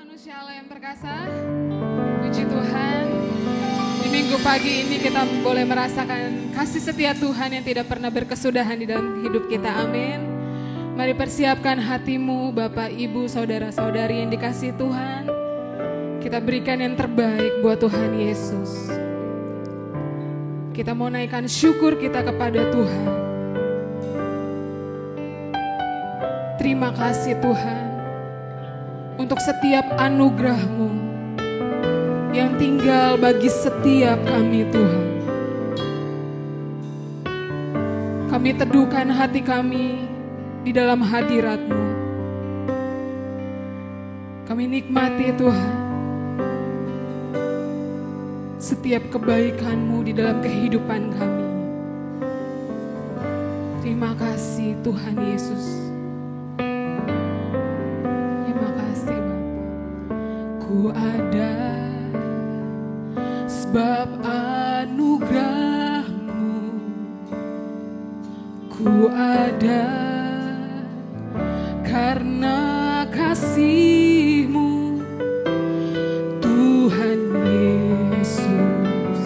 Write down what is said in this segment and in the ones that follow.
manusia Allah yang perkasa. Puji Tuhan. Di minggu pagi ini kita boleh merasakan kasih setia Tuhan yang tidak pernah berkesudahan di dalam hidup kita. Amin. Mari persiapkan hatimu, Bapak, Ibu, saudara-saudari yang dikasihi Tuhan. Kita berikan yang terbaik buat Tuhan Yesus. Kita mau naikkan syukur kita kepada Tuhan. Terima kasih Tuhan untuk setiap anugerah-Mu yang tinggal bagi setiap kami Tuhan. Kami teduhkan hati kami di dalam hadirat-Mu. Kami nikmati Tuhan setiap kebaikan-Mu di dalam kehidupan kami. Terima kasih Tuhan Yesus. Ku ada sebab anugerah-Mu. Ku ada karena kasih-Mu, Tuhan Yesus.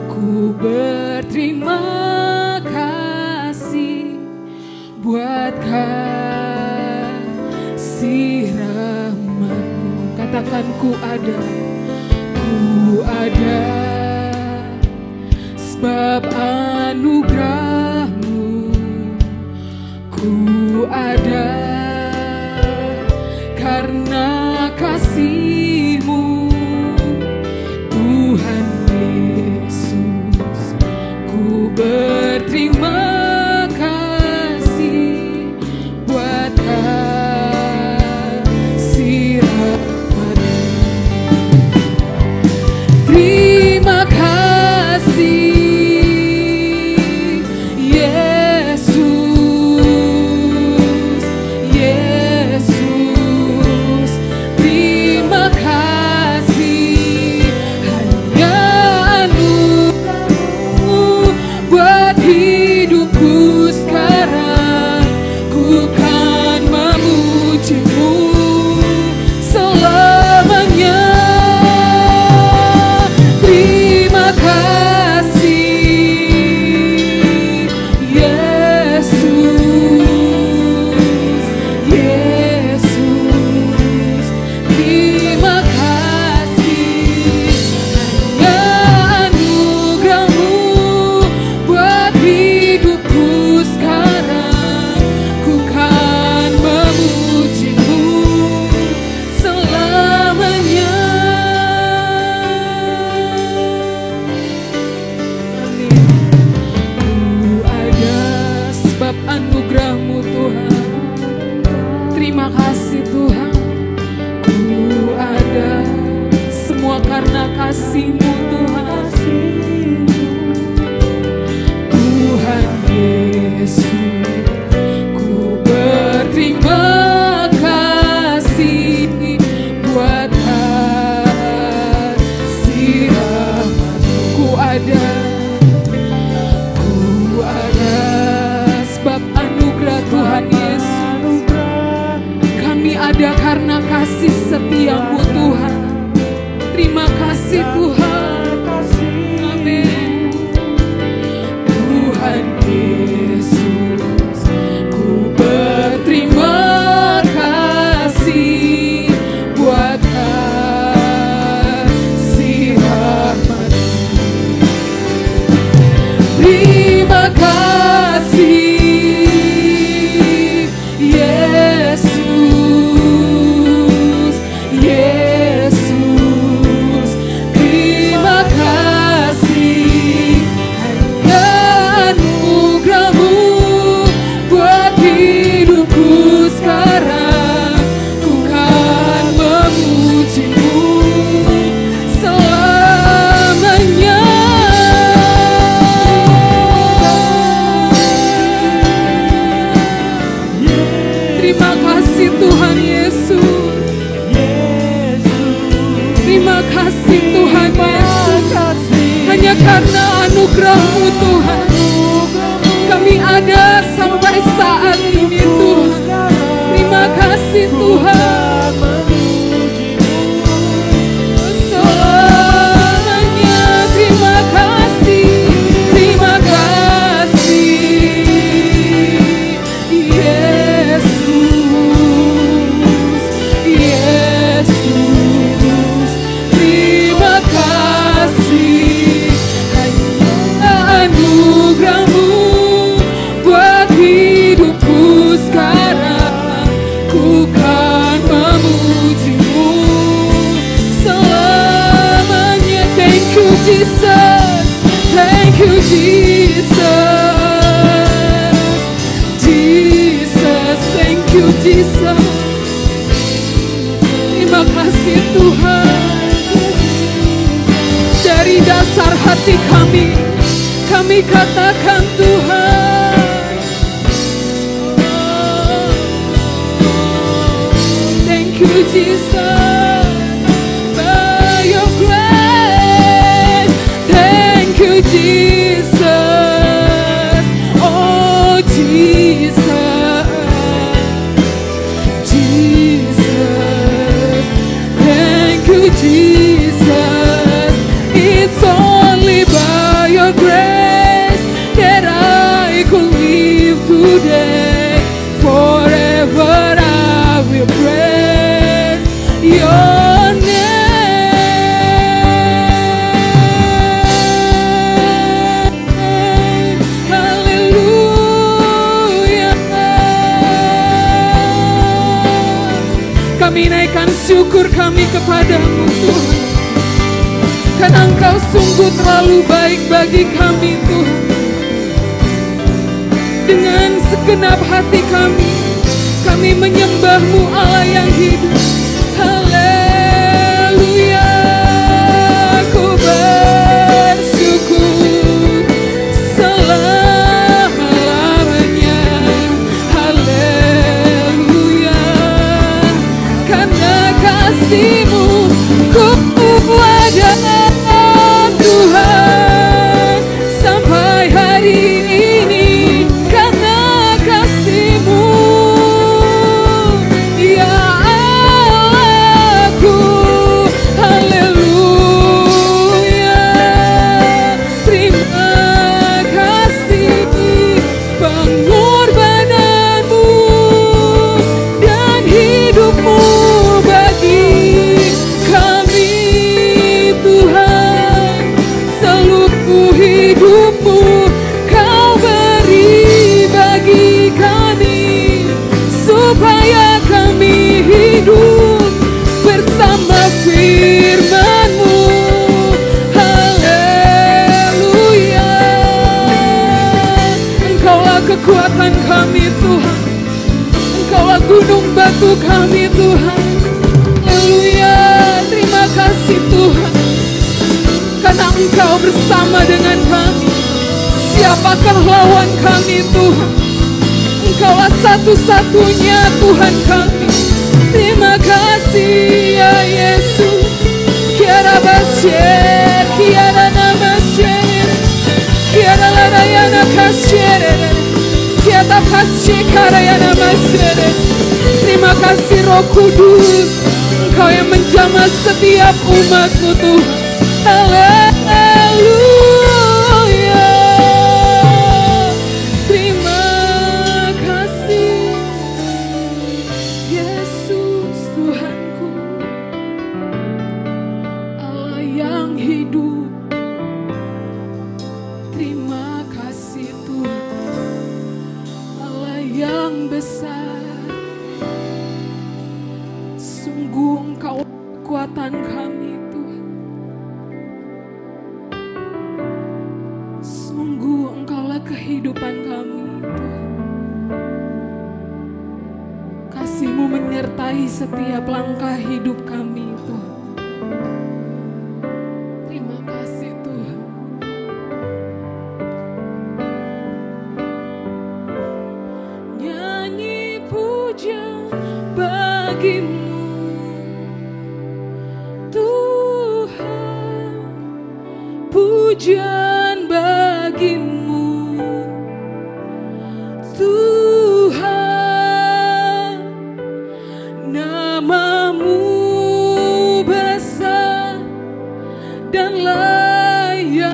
Ku berterima kasih buat kasih rahmat-Mu. Katakan ku ada sebab anugerah-Mu. Ku ada karena kasih-Mu, Tuhan Yesus. Ku berterima kasih buat kasih rahmat. Terima kasih Yesus, Yesus. Terima kasih hanya anugerah-Mu buat hidupku sekarang. Ku kan memuji-Mu selamanya. Terima kasih Yesus, Yesus. Terima kasih hanya anugerah-Mu buat hidupku sekarang. Ku kan memuji-Mu selamanya. Sebab anugerah-Mu Tuhan. Terima kasih Tuhan. Ku ada semua karena kasih-Mu Tuhan. Tuhan Yesus. Ku berterima kasih buat kasih rahmat-Mu. Ku ada sebab anugerah Tuhan Yesus. Kami ada karena kasih setia-Mu Tuhan. Terima kasih Tuhan. Amin. Tuhan Yesus. Ku berterima kasih buat kasih rahmat-Mu. Terima kasih Yesus, Yesus. Terima kasih hanya anugerah-Mu buat hidupku sekarang. Ku kan memuji-Mu selamanya. Terima kasih Tuhan Yesus. Terima kasih Tuhan Yesus. Hanya karena anugerah-Mu Tuhan, kami ada sampai saat ini Tuhan. Terima kasih Tuhan. Jesus. Thank you, Jesus. Jesus, thank you, Jesus. Terima kasih Tuhan. Dari dasar hati kami katakan Tuhan, thank you Jesus, by your grace, thank you Jesus, oh Jesus, Jesus, thank you Jesus, it's only by your grace that I could live today. Forever I will praise your name. Haleluya. Kami naikkan syukur kami kepadamu Tuhan, karena Engkau sungguh terlalu baik bagi kami Tuhan. Dengan segenap hati kami menyembah-Mu Allah yang hidup. Haleluya, ku bersyukur selama-lamanya. Haleluya, karena kasih-Mu ku ada Tuhan sampai hari ini. Karena kasih-Mu ya Allahku, haleluya. Terima kasih pengorbanan-Mu dan hidup-Mu bagi kami Tuhan. Seluruh hidup-Mu Kau beri bagi kami, supaya kami hidup bersama firman-Mu. Haleluya, Engkaulah kekuatan kami Tuhan, Engkaulah gunung batu kami Tuhan. Haleluya, terima kasih Tuhan, karena Engkau bersama dengan kami. Siapakah lawan kami Tuhan? Engkaulah satu-satunya Tuhan kami. Terima kasih ya Yesus. Kiara basyer, kiara namasyer, kiara larayana kasyer, kiara kasyer karayana masyer. Terima kasih Roh Kudus, Engkau yang menjamah setiap umat-Mu Tuhan. Haleluya, terima kasih Yesus Tuhanku, Allah yang hidup. Terima kasih Tuhan, Allah yang besar. Sungguh Engkau kekuatan kami Tuhan. Sungguh Engkaulah kehidupan kami Tuhan. Kasih-Mu menyertai setiap langkah hidup kami Tuhan. Terima kasih Tuhan. Nyanyi puja bagi-Mu Tuhan, pujian bagi-Mu Tuhan. Nama-Mu besar dan layak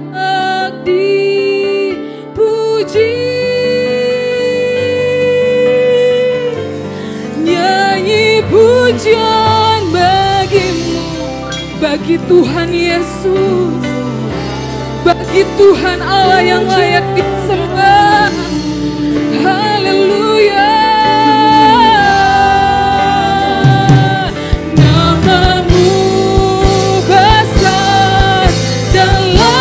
dipuji. Nyanyi pujian bagi-Mu, bagi Tuhan Yesus, bagi Tuhan Allah yang layak disembah. Haleluya. Nama-Mu besar dan layak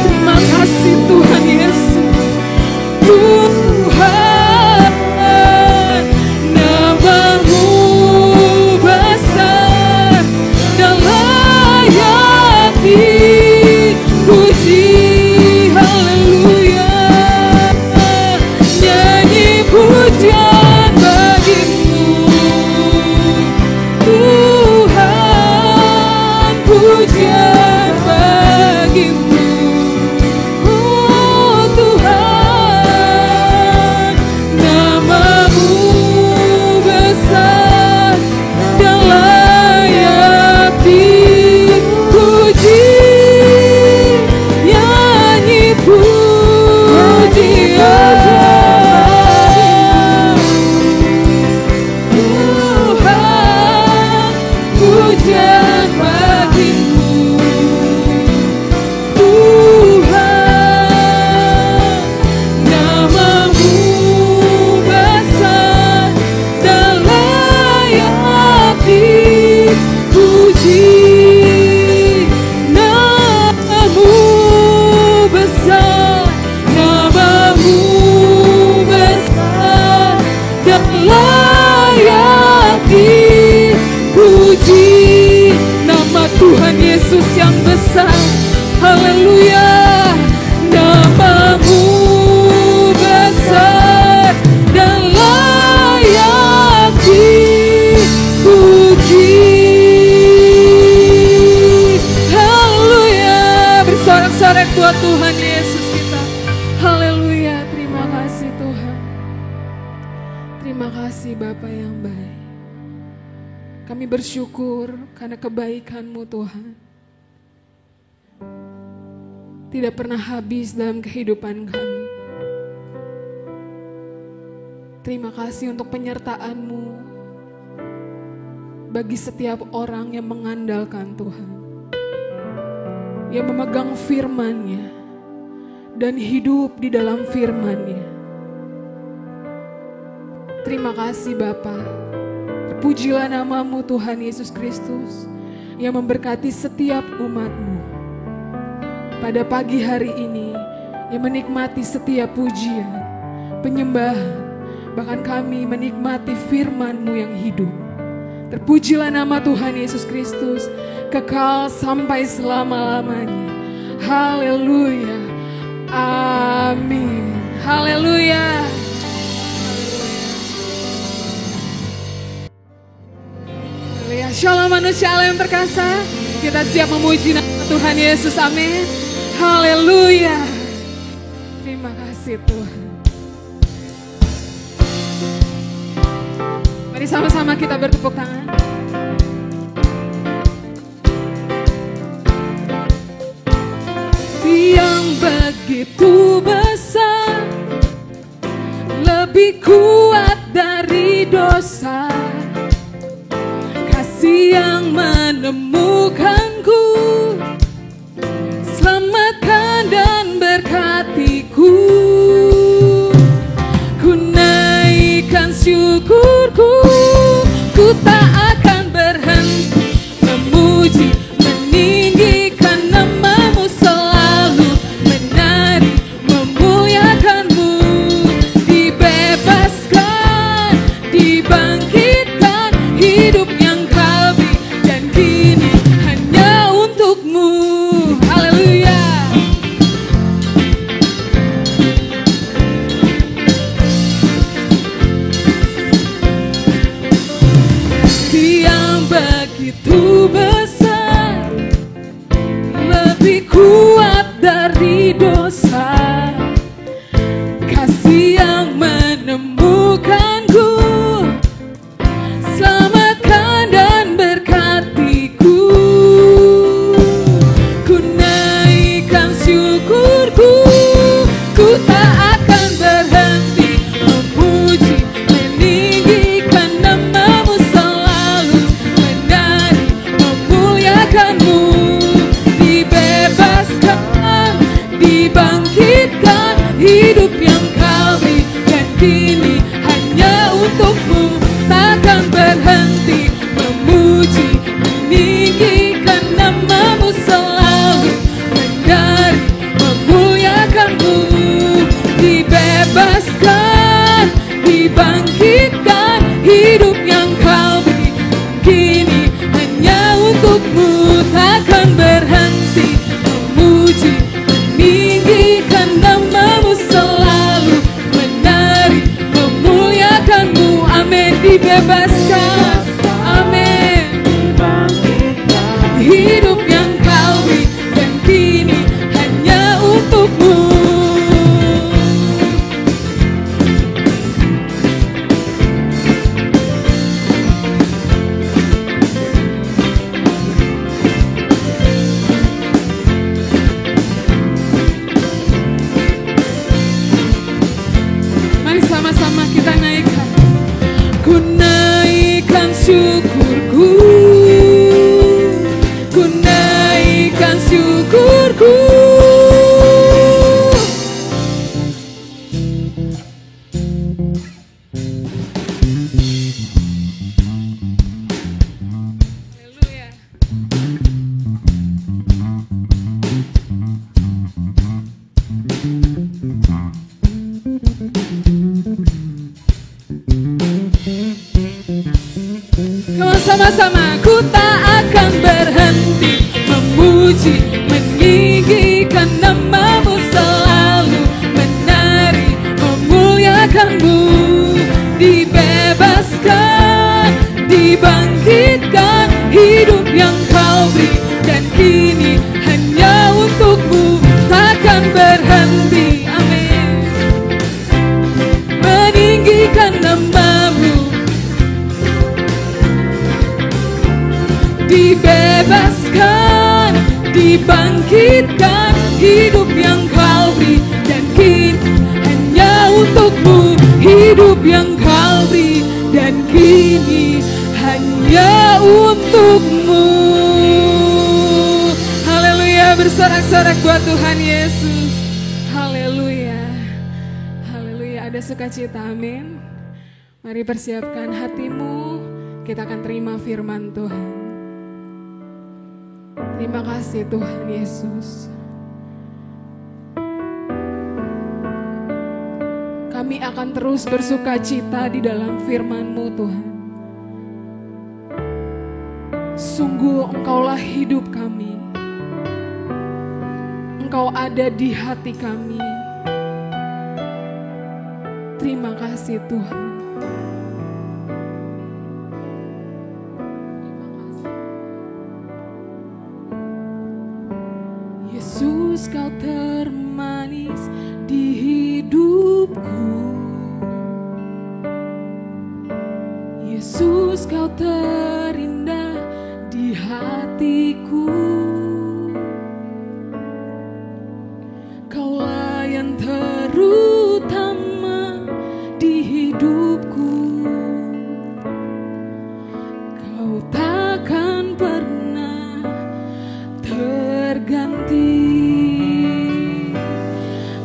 Terima kasih Tuhan Yesus. Tuhan, nama-Mu besar dan layak dipuji. Haleluya. Nyanyi pujian bagi-Mu Tuhan, pujian bagi-Mu. Oh Tuhan, nama-Mu besar dan layak dipuji. Nyanyi pujian Tuhan, pujian bagi-Mu. Tuhan, nama-Mu besar dan layak dipuji. Nama-Mu besar, nama-Mu besar dan layak dipuji. Nama Tuhan Yesus yang besar. Haleluya. Nama-Mu besar dan layak dipuji. Haleluya. Bersorak-sorak buat Tuhan Yesus kita. Haleluya. Terima kasih Tuhan. Terima kasih Bapa yang baik. Kami bersyukur karena kebaikan-Mu Tuhan. Tidak pernah habis dalam kehidupan kami. Terima kasih untuk penyertaan-Mu bagi setiap orang yang mengandalkan Tuhan, yang memegang firman-Nya dan hidup di dalam firman-Nya. Terima kasih Bapa. Terpujilah nama-Mu Tuhan Yesus Kristus yang memberkati setiap umat-Mu pada pagi hari ini, yang menikmati setiap pujian, penyembahan, bahkan kami menikmati firman-Mu yang hidup. Terpujilah nama Tuhan Yesus Kristus, kekal sampai selama-lamanya. Haleluya. Amin. Haleluya. Haleluya. Shalom manusia Allah yang perkasa. Kita siap memuji nama Tuhan Yesus. Amin. Haleluya. Terima kasih Tuhan. Mari sama-sama kita bertepuk tangan. Yang begitu besar, lebih kuat dari dosa, kasih yang menemukanku, selamatkan dan berkatiku. Ku naikkan syukurku, ku tak akan berhenti memuji, meninggikan nama-Mu, selalu menari, memuliakan-Mu. Dibebaskan, dibangkitkan, hidup yang Kau beri, dan kini hanya untuk-Mu. Haleluya. Kasih yang begitu besar, lebih kuat dari dosa, kasih yang menemukanku, selamatkan dan berkatiku. Ku naikkan syukurku, ku tak akan berhenti memuji, meninggikan nama-Mu, selalu menari, memuliakan-Mu. Dibebaskan, dibangkitkan, hidup yang Kau beri, dan kini hanya untuk-Mu. Takkan berhenti memuji, meninggikan memuji, meninggikan nama-Mu, selalu menari, memuliakan-Mu. Dibebaskan, dibangkitkan, hidup yang Kau beri, dan kini hanya untuk-Mu, takkan berhenti. Amin. Meninggikan nama-Mu, dibebaskan, dibangkitkan, hidup yang Kau beri, dan kini hanya untuk-Mu, hidup yang Kau beri, dan kini hanya untuk-Mu. Haleluya, bersorak-sorak buat Tuhan Yesus. Haleluya, haleluya. Ada sukacita, amin. Mari persiapkan hatimu, kita akan terima firman Tuhan. Terima kasih Tuhan Yesus. Kami akan terus bersukacita di dalam firman-Mu Tuhan. Sungguh Engkaulah hidup kami. Engkau ada di hati kami. Terima kasih Tuhan. Yesus, Kau termanis di hidupku. Yesus, Kau terindah di hatiku. Kaulah yang terutama di hidupku. Kau takkan pernah terganti.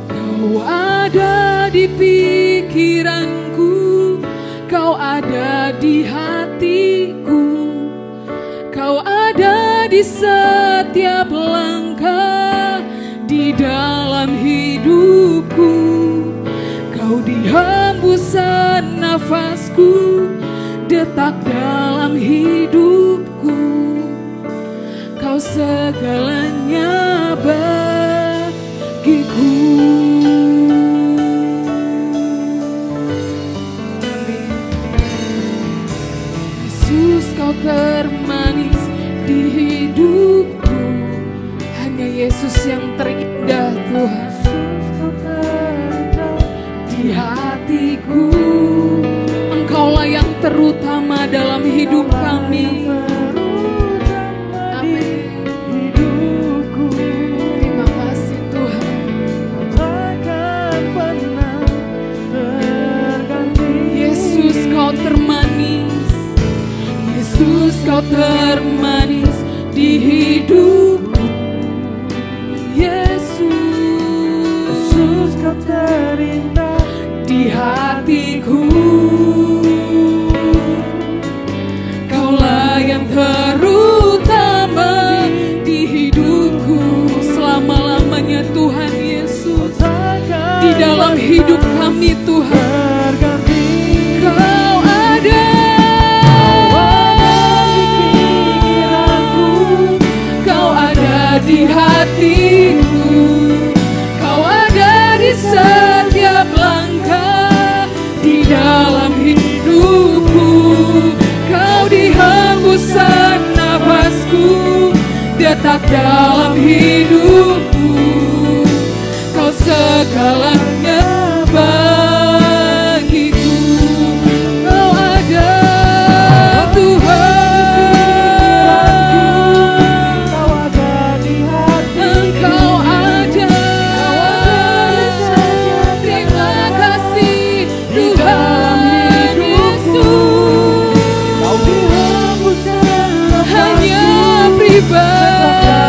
Kau ada di pikiranku, Kau ada di hatiku, Kau ada di setiap langkah di dalam hidupku. Kau di hembusan nafasku, detak dalam hidupku. Kau segalanya bagiku. Yesus, Kau termanis di hidupku. Hanya Yesus yang terindah Tuhan. Yesus, Kau terindah di hatiku. Engkaulah yang terutama dalam hidup kami. Yesus, Kau termanis di hidupku. Yesus, Kau terindah di hatiku. Kaulah yang terutama di hidupku. Selama-lamanya Tuhan Yesus, di dalam hidup kami Tuhan. Kau ada di hatiku, Kau ada di setiap langkah di dalam hidupku. Kau di hembusan nafasku, detak dalam hidupku. Kau segalanya bagiku. Kau ada Tuhan.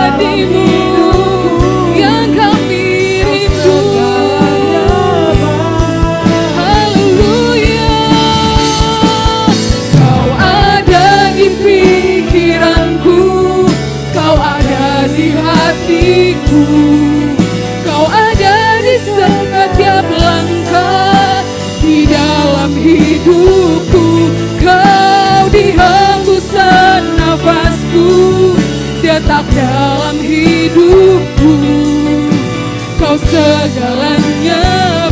Pribadimu yang kami rindu. Haleluya. Kau ada di pikiranku, Kau ada di hatiku, Kau ada di setiap langkah di dalam hidupku. Kau di hembusan nafasku, detak dalam hidupku. Kau segalanya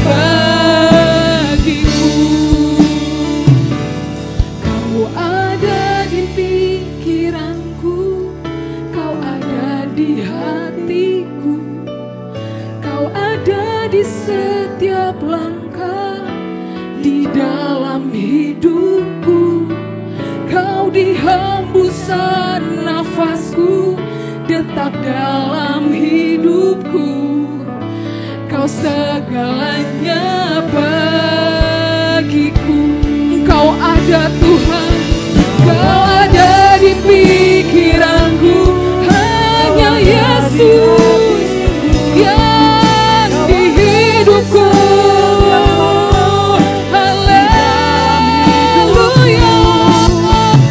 bagiku. Kau ada di pikiranku, kau ada di hatiku, kau ada di setiap langkah di dalam hidupku. Kau di hembusan nafasku, detak dalam hidupku. Kau segalanya bagiku. Engkau ada Tuhan, Kau ada di pikiranku. Hanya Yesus yang di hidupku. Haleluya.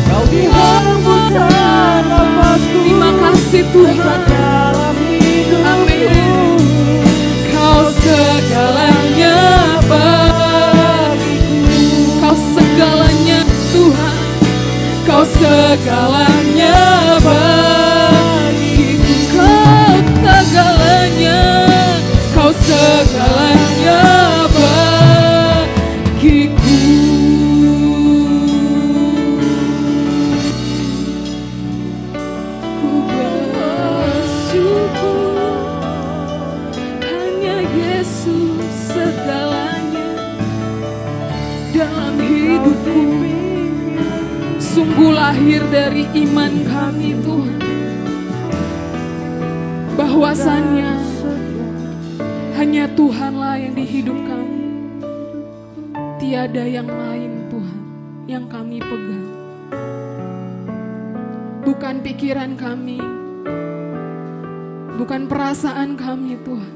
Kau di hembusan nafasku. Terima kasih Tuhan. Amin. Kau segalanya bagiku. Kau segalanya Tuhan. Kau segalanya bagiku. Kau segalanya. Kau segalanya bagiku. Ku bersyukur, hanya Yesus segalanya dalam hidupku. Sungguh lahir dari iman kami Tuhan, bahwasannya hanya Tuhanlah yang di hidup kami. Tiada yang lain Tuhan yang kami pegang. Bukan pikiran kami, bukan perasaan kami Tuhan,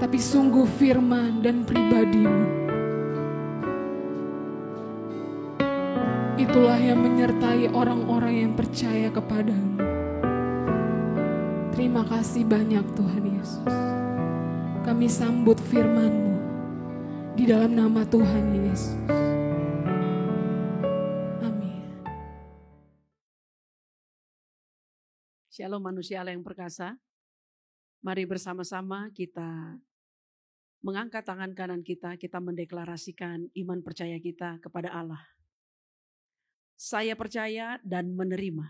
tapi sungguh firman dan pribadi-Mu. Itulah yang menyertai orang-orang yang percaya kepadamu. Terima kasih banyak Tuhan Yesus. Kami sambut firman-Mu di dalam nama Tuhan Yesus. Amin. Shalom manusia Allah yang perkasa. Mari bersama-sama kita mengangkat tangan kanan kita mendeklarasikan iman percaya kita kepada Allah. Saya percaya dan menerima.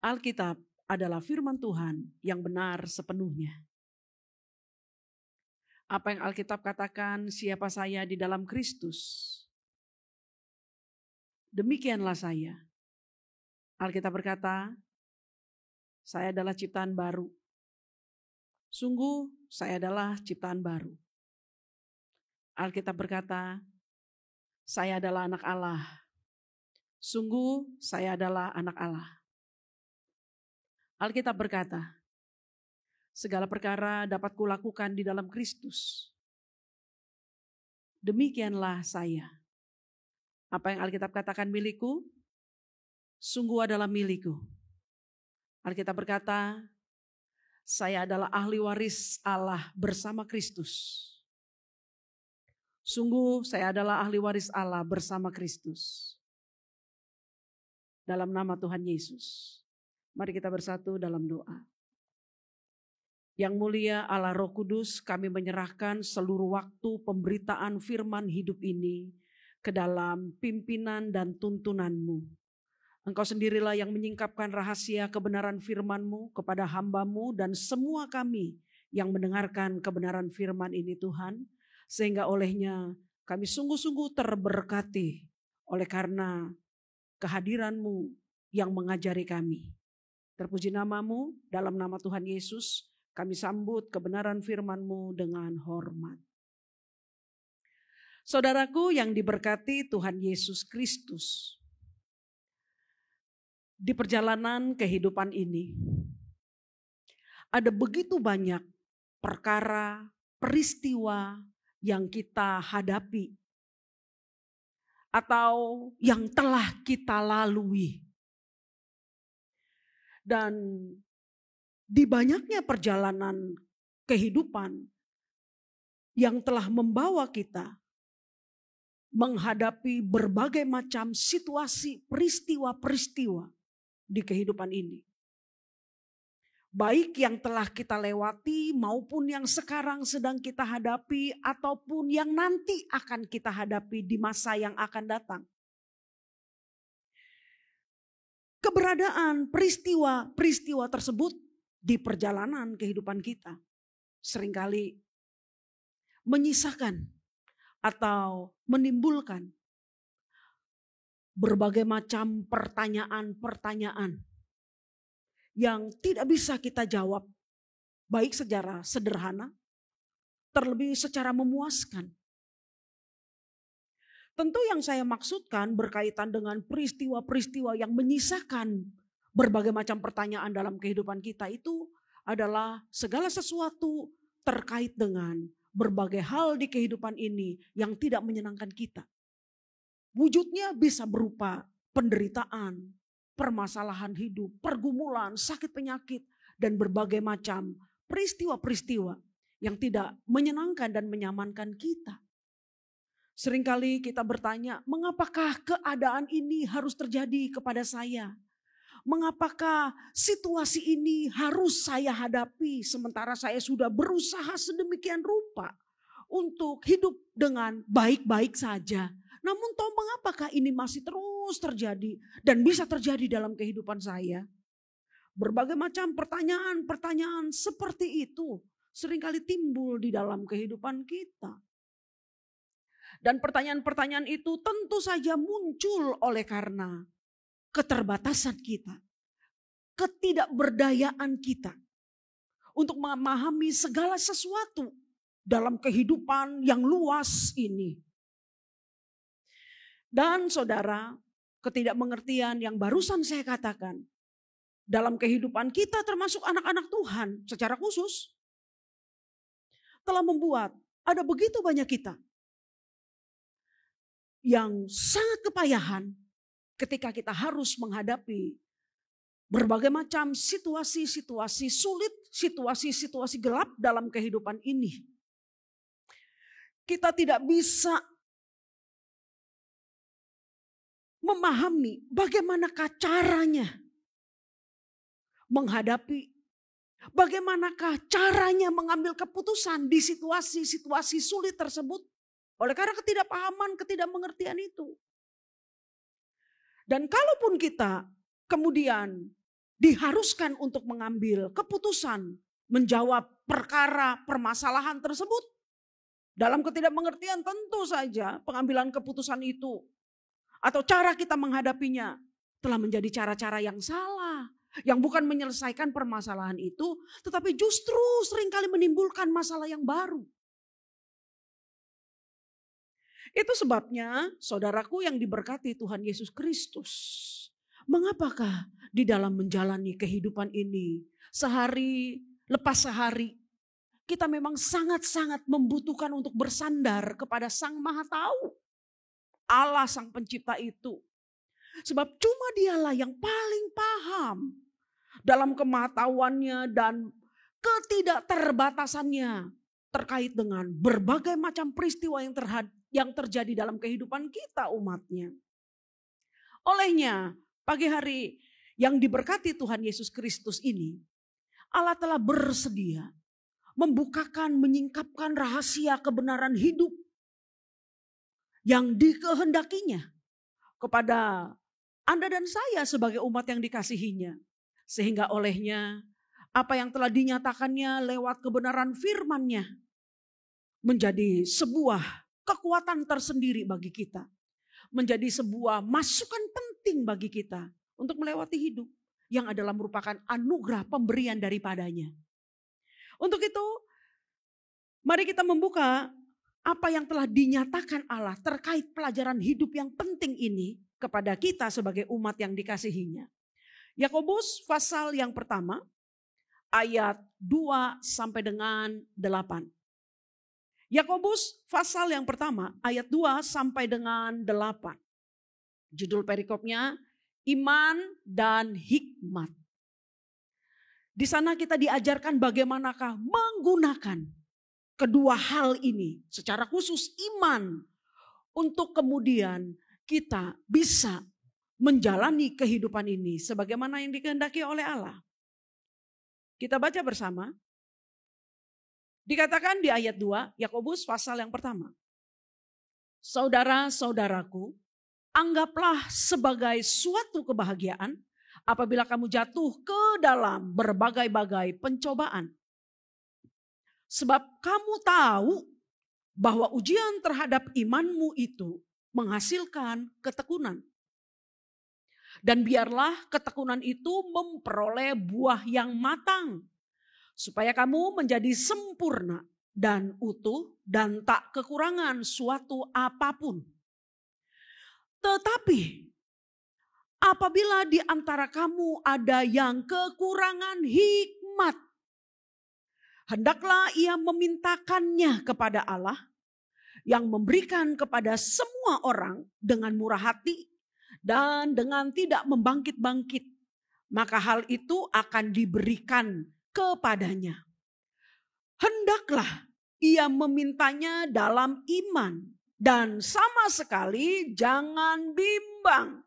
Alkitab adalah firman Tuhan yang benar sepenuhnya. Apa yang Alkitab katakan, siapa saya di dalam Kristus, demikianlah saya. Alkitab berkata, saya adalah ciptaan baru. Sungguh saya adalah ciptaan baru. Alkitab berkata, saya adalah anak Allah. Sungguh saya adalah anak Allah. Alkitab berkata, segala perkara dapat kulakukan di dalam Kristus. Demikianlah saya. Apa yang Alkitab katakan milikku, sungguh adalah milikku. Alkitab berkata, saya adalah ahli waris Allah bersama Kristus. Sungguh saya adalah ahli waris Allah bersama Kristus. Dalam nama Tuhan Yesus, mari kita bersatu dalam doa. Yang mulia Allah Roh Kudus, kami menyerahkan seluruh waktu pemberitaan firman hidup ini ke dalam pimpinan dan tuntunan-Mu. Engkau sendirilah yang menyingkapkan rahasia kebenaran firman-Mu kepada hamba-Mu dan semua kami yang mendengarkan kebenaran firman ini Tuhan. Sehingga olehnya kami sungguh-sungguh terberkati oleh karena kehadiran-Mu yang mengajari kami. Terpuji nama-Mu, dalam nama Tuhan Yesus kami sambut kebenaran firman-Mu dengan hormat. Saudaraku yang diberkati Tuhan Yesus Kristus, di perjalanan kehidupan ini ada begitu banyak perkara, peristiwa yang kita hadapi atau yang telah kita lalui. Dan di banyaknya perjalanan kehidupan yang telah membawa kita menghadapi berbagai macam situasi, peristiwa-peristiwa di kehidupan ini. Baik yang telah kita lewati maupun yang sekarang sedang kita hadapi ataupun yang nanti akan kita hadapi di masa yang akan datang. Keberadaan peristiwa-peristiwa tersebut di perjalanan kehidupan kita seringkali menyisakan atau menimbulkan berbagai macam pertanyaan-pertanyaan yang tidak bisa kita jawab, baik secara sederhana, terlebih secara memuaskan. Tentu yang saya maksudkan berkaitan dengan peristiwa-peristiwa yang menyisakan berbagai macam pertanyaan dalam kehidupan kita itu adalah segala sesuatu terkait dengan berbagai hal di kehidupan ini yang tidak menyenangkan kita. Wujudnya bisa berupa penderitaan, permasalahan hidup, pergumulan, sakit penyakit, dan berbagai macam peristiwa-peristiwa yang tidak menyenangkan dan menyamankan kita. Seringkali kita bertanya, mengapakah keadaan ini harus terjadi kepada saya? Mengapakah situasi ini harus saya hadapi sementara saya sudah berusaha sedemikian rupa untuk hidup dengan baik-baik saja. Namun toh mengapakah ini masih terus terjadi dan bisa terjadi dalam kehidupan saya? Berbagai macam pertanyaan-pertanyaan seperti itu seringkali timbul di dalam kehidupan kita. Dan pertanyaan-pertanyaan itu tentu saja muncul oleh karena keterbatasan kita, ketidakberdayaan kita untuk memahami segala sesuatu dalam kehidupan yang luas ini. Dan saudara, ketidakmengertian yang barusan saya katakan dalam kehidupan kita termasuk anak-anak Tuhan secara khusus telah membuat ada begitu banyak kita yang sangat kepayahan ketika kita harus menghadapi berbagai macam situasi-situasi sulit, situasi-situasi gelap dalam kehidupan ini. Kita tidak bisa memahami bagaimanakah caranya menghadapi, bagaimanakah caranya mengambil keputusan di situasi-situasi sulit tersebut oleh karena ketidakpahaman, ketidakmengertian itu. Dan kalaupun kita kemudian diharuskan untuk mengambil keputusan, menjawab perkara permasalahan tersebut, dalam ketidakmengertian tentu saja pengambilan keputusan itu atau cara kita menghadapinya telah menjadi cara-cara yang salah, yang bukan menyelesaikan permasalahan itu, tetapi justru seringkali menimbulkan masalah yang baru. Itu sebabnya saudaraku yang diberkati Tuhan Yesus Kristus, mengapakah di dalam menjalani kehidupan ini sehari lepas sehari kita memang sangat-sangat membutuhkan untuk bersandar kepada Sang Maha Tahu, Allah Sang Pencipta itu. Sebab cuma Dialah yang paling paham dalam kemahatauannya dan ketidakterbatasannya terkait dengan berbagai macam peristiwa yang terjadi dalam kehidupan kita umatnya. Olehnya pagi hari yang diberkati Tuhan Yesus Kristus ini, Allah telah bersedia membukakan, menyingkapkan rahasia kebenaran hidup yang dikehendakinya kepada Anda dan saya sebagai umat yang dikasihinya. Sehingga olehnya apa yang telah dinyatakannya lewat kebenaran firman-Nya menjadi sebuah kekuatan tersendiri bagi kita. Menjadi sebuah masukan penting bagi kita untuk melewati hidup yang adalah merupakan anugerah pemberian daripadanya. Untuk itu, mari kita membuka apa yang telah dinyatakan Allah terkait pelajaran hidup yang penting ini kepada kita sebagai umat yang dikasihinya. Yakobus pasal yang pertama, ayat 2 sampai dengan 8. Yakobus pasal yang pertama ayat 2 sampai dengan 8. Judul perikopnya iman dan hikmat. Di sana kita diajarkan bagaimanakah menggunakan kedua hal ini secara khusus iman untuk kemudian kita bisa menjalani kehidupan ini sebagaimana yang dikehendaki oleh Allah. Kita baca bersama. Dikatakan di ayat 2, Yakobus pasal yang pertama. Saudara-saudaraku, anggaplah sebagai suatu kebahagiaan apabila kamu jatuh ke dalam berbagai-bagai pencobaan. Sebab kamu tahu bahwa ujian terhadap imanmu itu menghasilkan ketekunan. Dan biarlah ketekunan itu memperoleh buah yang matang, supaya kamu menjadi sempurna dan utuh dan tak kekurangan suatu apapun. Tetapi apabila di antara kamu ada yang kekurangan hikmat, hendaklah ia memintakannya kepada Allah yang memberikan kepada semua orang dengan murah hati dan dengan tidak membangkit-bangkit. Maka hal itu akan diberikan kepadanya. Hendaklah ia memintanya dalam iman dan sama sekali jangan bimbang.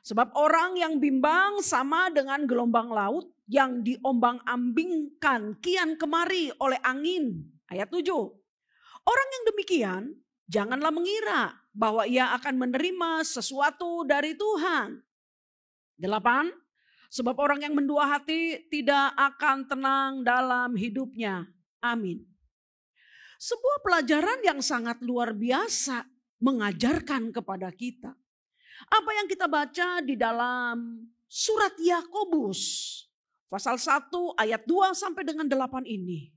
Sebab orang yang bimbang sama dengan gelombang laut yang diombang-ambingkan kian kemari oleh angin. Ayat 7. Orang yang demikian janganlah mengira bahwa ia akan menerima sesuatu dari Tuhan. 8. Sebab orang yang mendua hati tidak akan tenang dalam hidupnya. Amin. Sebuah pelajaran yang sangat luar biasa mengajarkan kepada kita. Apa yang kita baca di dalam surat Yakobus pasal 1 ayat 2 sampai dengan 8 ini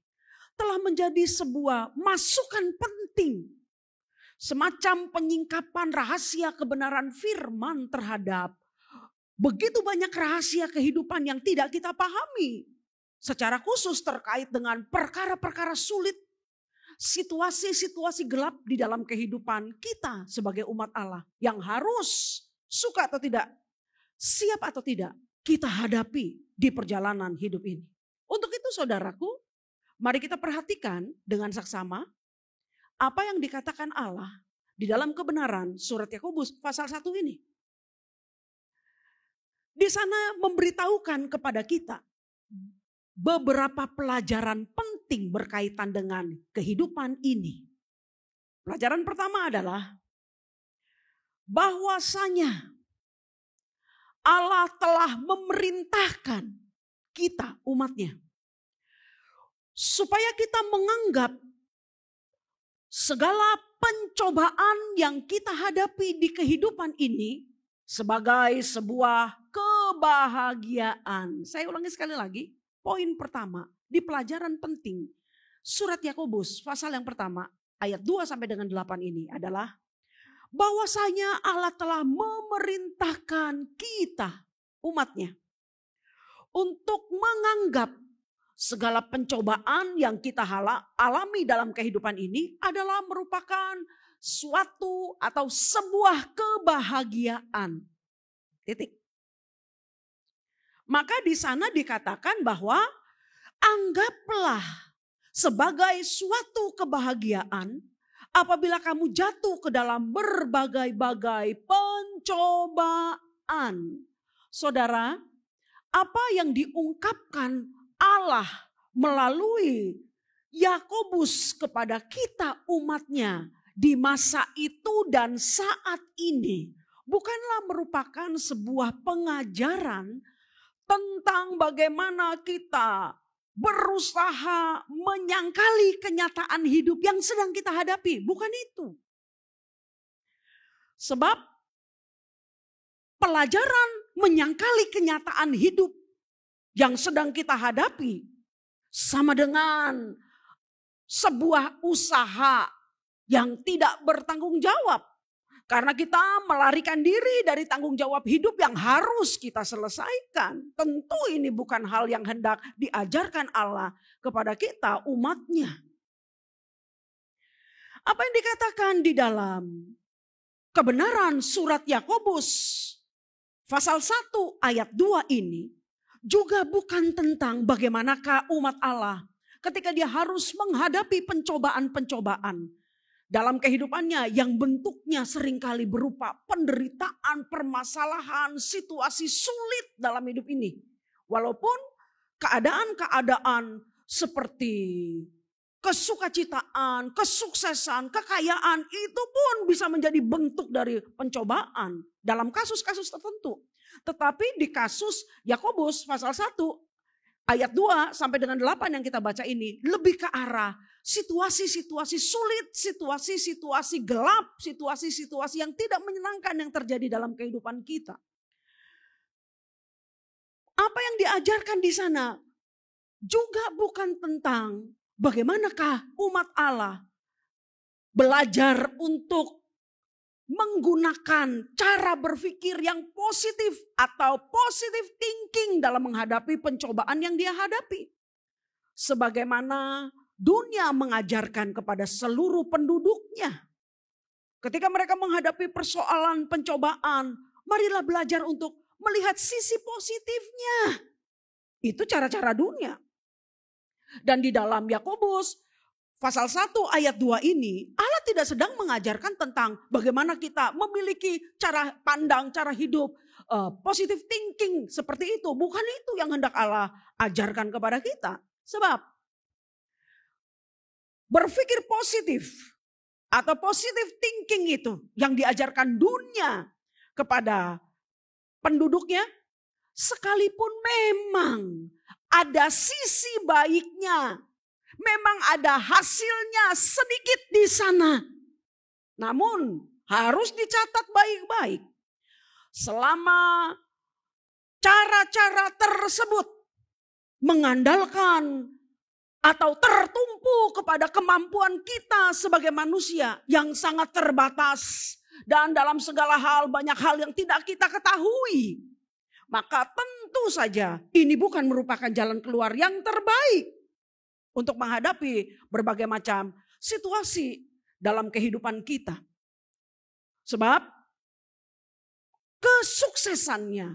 telah menjadi sebuah masukan penting. Semacam penyingkapan rahasia kebenaran firman terhadap begitu banyak rahasia kehidupan yang tidak kita pahami. Secara khusus terkait dengan perkara-perkara sulit. Situasi-situasi gelap di dalam kehidupan kita sebagai umat Allah. Yang harus suka atau tidak, siap atau tidak, kita hadapi di perjalanan hidup ini. Untuk itu saudaraku, mari kita perhatikan dengan saksama apa yang dikatakan Allah di dalam kebenaran surat Yakobus pasal 1 ini. Di sana memberitahukan kepada kita beberapa pelajaran penting berkaitan dengan kehidupan ini. Pelajaran pertama adalah bahwasanya Allah telah memerintahkan kita umatnya supaya kita menganggap segala pencobaan yang kita hadapi di kehidupan ini sebagai sebuah kebahagiaan. Saya ulangi sekali lagi, poin pertama di pelajaran penting surat Yakobus pasal yang pertama ayat 2 sampai dengan 8 ini adalah bahwasanya Allah telah memerintahkan kita umatnya untuk menganggap segala pencobaan yang kita alami dalam kehidupan ini adalah merupakan suatu atau sebuah kebahagiaan. Titik. Maka di sana dikatakan bahwa anggaplah sebagai suatu kebahagiaan apabila kamu jatuh ke dalam berbagai-bagai pencobaan. Saudara, apa yang diungkapkan Allah melalui Yakobus kepada kita umatnya di masa itu dan saat ini bukanlah merupakan sebuah pengajaran tentang bagaimana kita berusaha menyangkali kenyataan hidup yang sedang kita hadapi. Bukan itu. Sebab pelajaran menyangkali kenyataan hidup yang sedang kita hadapi sama dengan sebuah usaha yang tidak bertanggung jawab. Karena kita melarikan diri dari tanggung jawab hidup yang harus kita selesaikan. Tentu ini bukan hal yang hendak diajarkan Allah kepada kita umatnya. Apa yang dikatakan di dalam kebenaran surat Yakobus pasal 1 ayat 2 ini juga bukan tentang bagaimanakah umat Allah ketika dia harus menghadapi pencobaan-pencobaan dalam kehidupannya yang bentuknya seringkali berupa penderitaan, permasalahan, situasi sulit dalam hidup ini. Walaupun keadaan-keadaan seperti kesukacitaan, kesuksesan, kekayaan itu pun bisa menjadi bentuk dari pencobaan dalam kasus-kasus tertentu. Tetapi di kasus Yakobus pasal 1 ayat 2 sampai dengan 8 yang kita baca ini lebih ke arah situasi-situasi sulit, situasi-situasi gelap, situasi-situasi yang tidak menyenangkan yang terjadi dalam kehidupan kita. Apa yang diajarkan di sana juga bukan tentang bagaimanakah umat Allah belajar untuk menggunakan cara berpikir yang positif atau positive thinking dalam menghadapi pencobaan yang dia hadapi. Sebagaimana dunia mengajarkan kepada seluruh penduduknya. Ketika mereka menghadapi persoalan pencobaan, marilah belajar untuk melihat sisi positifnya. Itu cara-cara dunia. Dan di dalam Yakobus pasal 1 ayat 2 ini, Allah tidak sedang mengajarkan tentang bagaimana kita memiliki cara pandang, cara hidup, positive thinking seperti itu. Bukan itu yang hendak Allah ajarkan kepada kita. Sebab berpikir positif atau positive thinking itu yang diajarkan dunia kepada penduduknya, sekalipun memang ada sisi baiknya, memang ada hasilnya sedikit di sana. Namun harus dicatat baik-baik. Selama cara-cara tersebut mengandalkan atau tertumpu kepada kemampuan kita sebagai manusia yang sangat terbatas. Dan dalam segala hal banyak hal yang tidak kita ketahui. Maka tentu saja ini bukan merupakan jalan keluar yang terbaik untuk menghadapi berbagai macam situasi dalam kehidupan kita. Sebab kesuksesannya,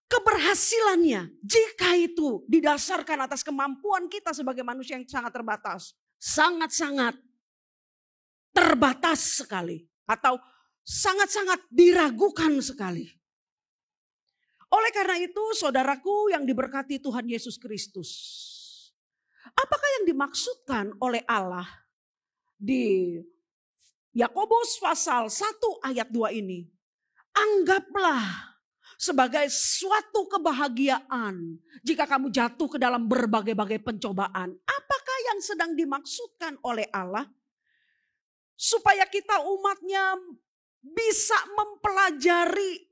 keberhasilannya, jika itu didasarkan atas kemampuan kita sebagai manusia yang sangat terbatas, sangat-sangat terbatas sekali atau sangat-sangat diragukan sekali. Oleh karena itu, saudaraku yang diberkati Tuhan Yesus Kristus, apakah yang dimaksudkan oleh Allah di Yakobus pasal 1 ayat 2 ini? Anggaplah sebagai suatu kebahagiaan jika kamu jatuh ke dalam berbagai-bagai pencobaan. Apakah yang sedang dimaksudkan oleh Allah? Supaya kita umatnya bisa mempelajari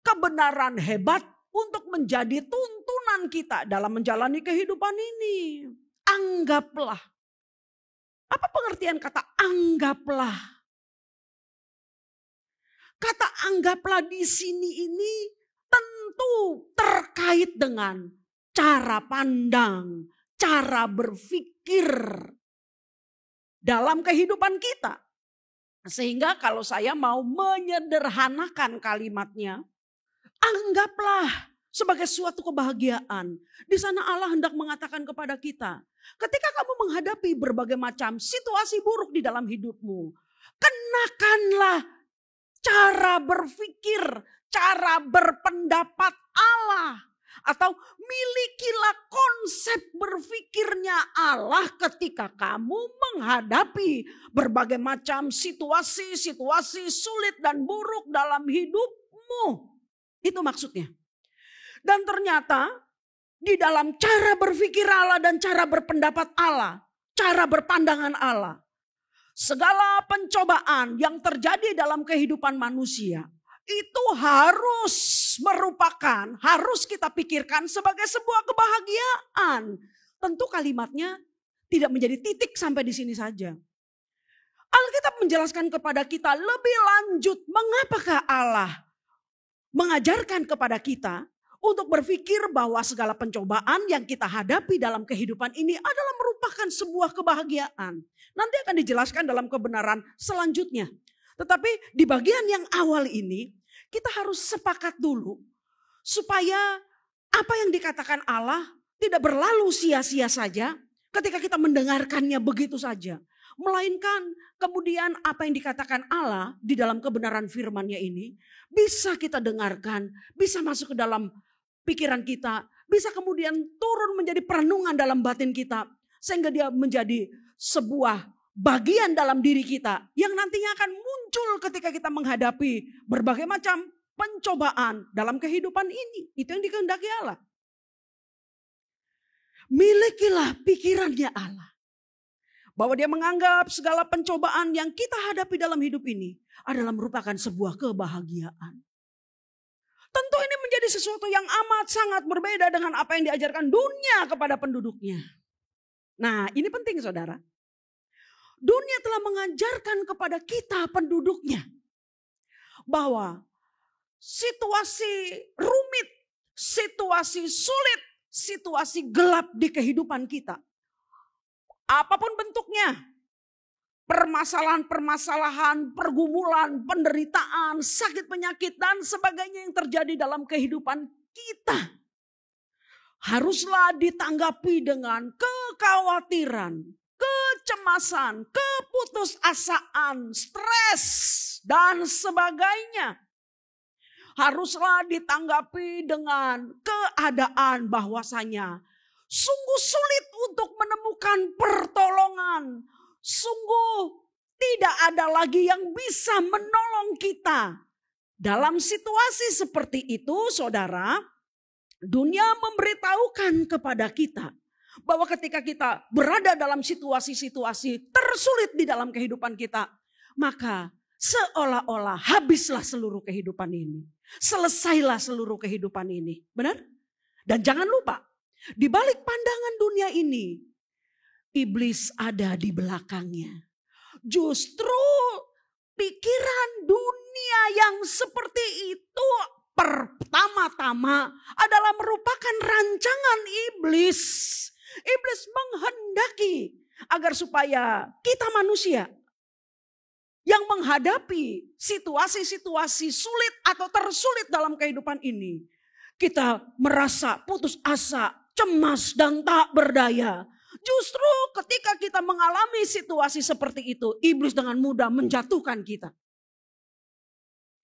kebenaran hebat untuk menjadi tuntunan kita dalam menjalani kehidupan ini. Anggaplah. Apa pengertian kata anggaplah? Kata anggaplah di sini ini tentu terkait dengan cara pandang, cara berpikir dalam kehidupan kita. Sehingga kalau saya mau menyederhanakan kalimatnya, anggaplah sebagai suatu kebahagiaan. Di sana Allah hendak mengatakan kepada kita, ketika kamu menghadapi berbagai macam situasi buruk di dalam hidupmu, kenakanlah cara berpikir, cara berpendapat Allah. Atau milikilah konsep berpikirnya Allah ketika kamu menghadapi berbagai macam situasi-situasi sulit dan buruk dalam hidupmu. Itu maksudnya. Dan ternyata di dalam cara berpikir Allah dan cara berpendapat Allah, cara berpandangan Allah, segala pencobaan yang terjadi dalam kehidupan manusia itu harus kita pikirkan sebagai sebuah kebahagiaan. Tentu kalimatnya tidak menjadi titik sampai di sini saja. Alkitab menjelaskan kepada kita lebih lanjut mengapakah Allah mengajarkan kepada kita untuk berpikir bahwa segala pencobaan yang kita hadapi dalam kehidupan ini adalah merupakan sebuah kebahagiaan. Nanti akan dijelaskan dalam kebenaran selanjutnya. Tetapi di bagian yang awal ini kita harus sepakat dulu supaya apa yang dikatakan Allah tidak berlalu sia-sia saja ketika kita mendengarkannya begitu saja. Melainkan kemudian apa yang dikatakan Allah di dalam kebenaran firman-Nya ini bisa kita dengarkan, bisa masuk ke dalam pikiran kita, bisa kemudian turun menjadi perenungan dalam batin kita. Sehingga dia menjadi sebuah bagian dalam diri kita yang nantinya akan muncul ketika kita menghadapi berbagai macam pencobaan dalam kehidupan ini. Itu yang dikehendaki Allah. Milikilah pikirannya Allah. Bahwa dia menganggap segala pencobaan yang kita hadapi dalam hidup ini adalah merupakan sebuah kebahagiaan. Tentu ini menjadi sesuatu yang amat sangat berbeda dengan apa yang diajarkan dunia kepada penduduknya. Nah, ini penting saudara. Dunia telah mengajarkan kepada kita penduduknya bahwa situasi rumit, situasi sulit, situasi gelap di kehidupan kita, apapun bentuknya, permasalahan-permasalahan, pergumulan, penderitaan, sakit penyakit dan sebagainya yang terjadi dalam kehidupan kita, haruslah ditanggapi dengan kekhawatiran, kecemasan, keputusasaan, stres, dan sebagainya. Haruslah ditanggapi dengan keadaan bahwasanya sungguh sulit untuk menemukan pertolongan. Sungguh tidak ada lagi yang bisa menolong kita. Dalam situasi seperti itu, saudara, dunia memberitahukan kepada kita bahwa ketika kita berada dalam situasi-situasi tersulit di dalam kehidupan kita, maka seolah-olah habislah seluruh kehidupan ini. Selesailah seluruh kehidupan ini. Benar? Dan jangan lupa, di balik pandangan dunia ini, iblis ada di belakangnya. Justru pikiran dunia yang seperti itu pertama-tama adalah merupakan rancangan iblis. Iblis menghendaki agar supaya kita manusia yang menghadapi situasi-situasi sulit atau tersulit dalam kehidupan ini, kita merasa putus asa, cemas dan tak berdaya. Justru ketika kita mengalami situasi seperti itu, iblis dengan mudah menjatuhkan kita.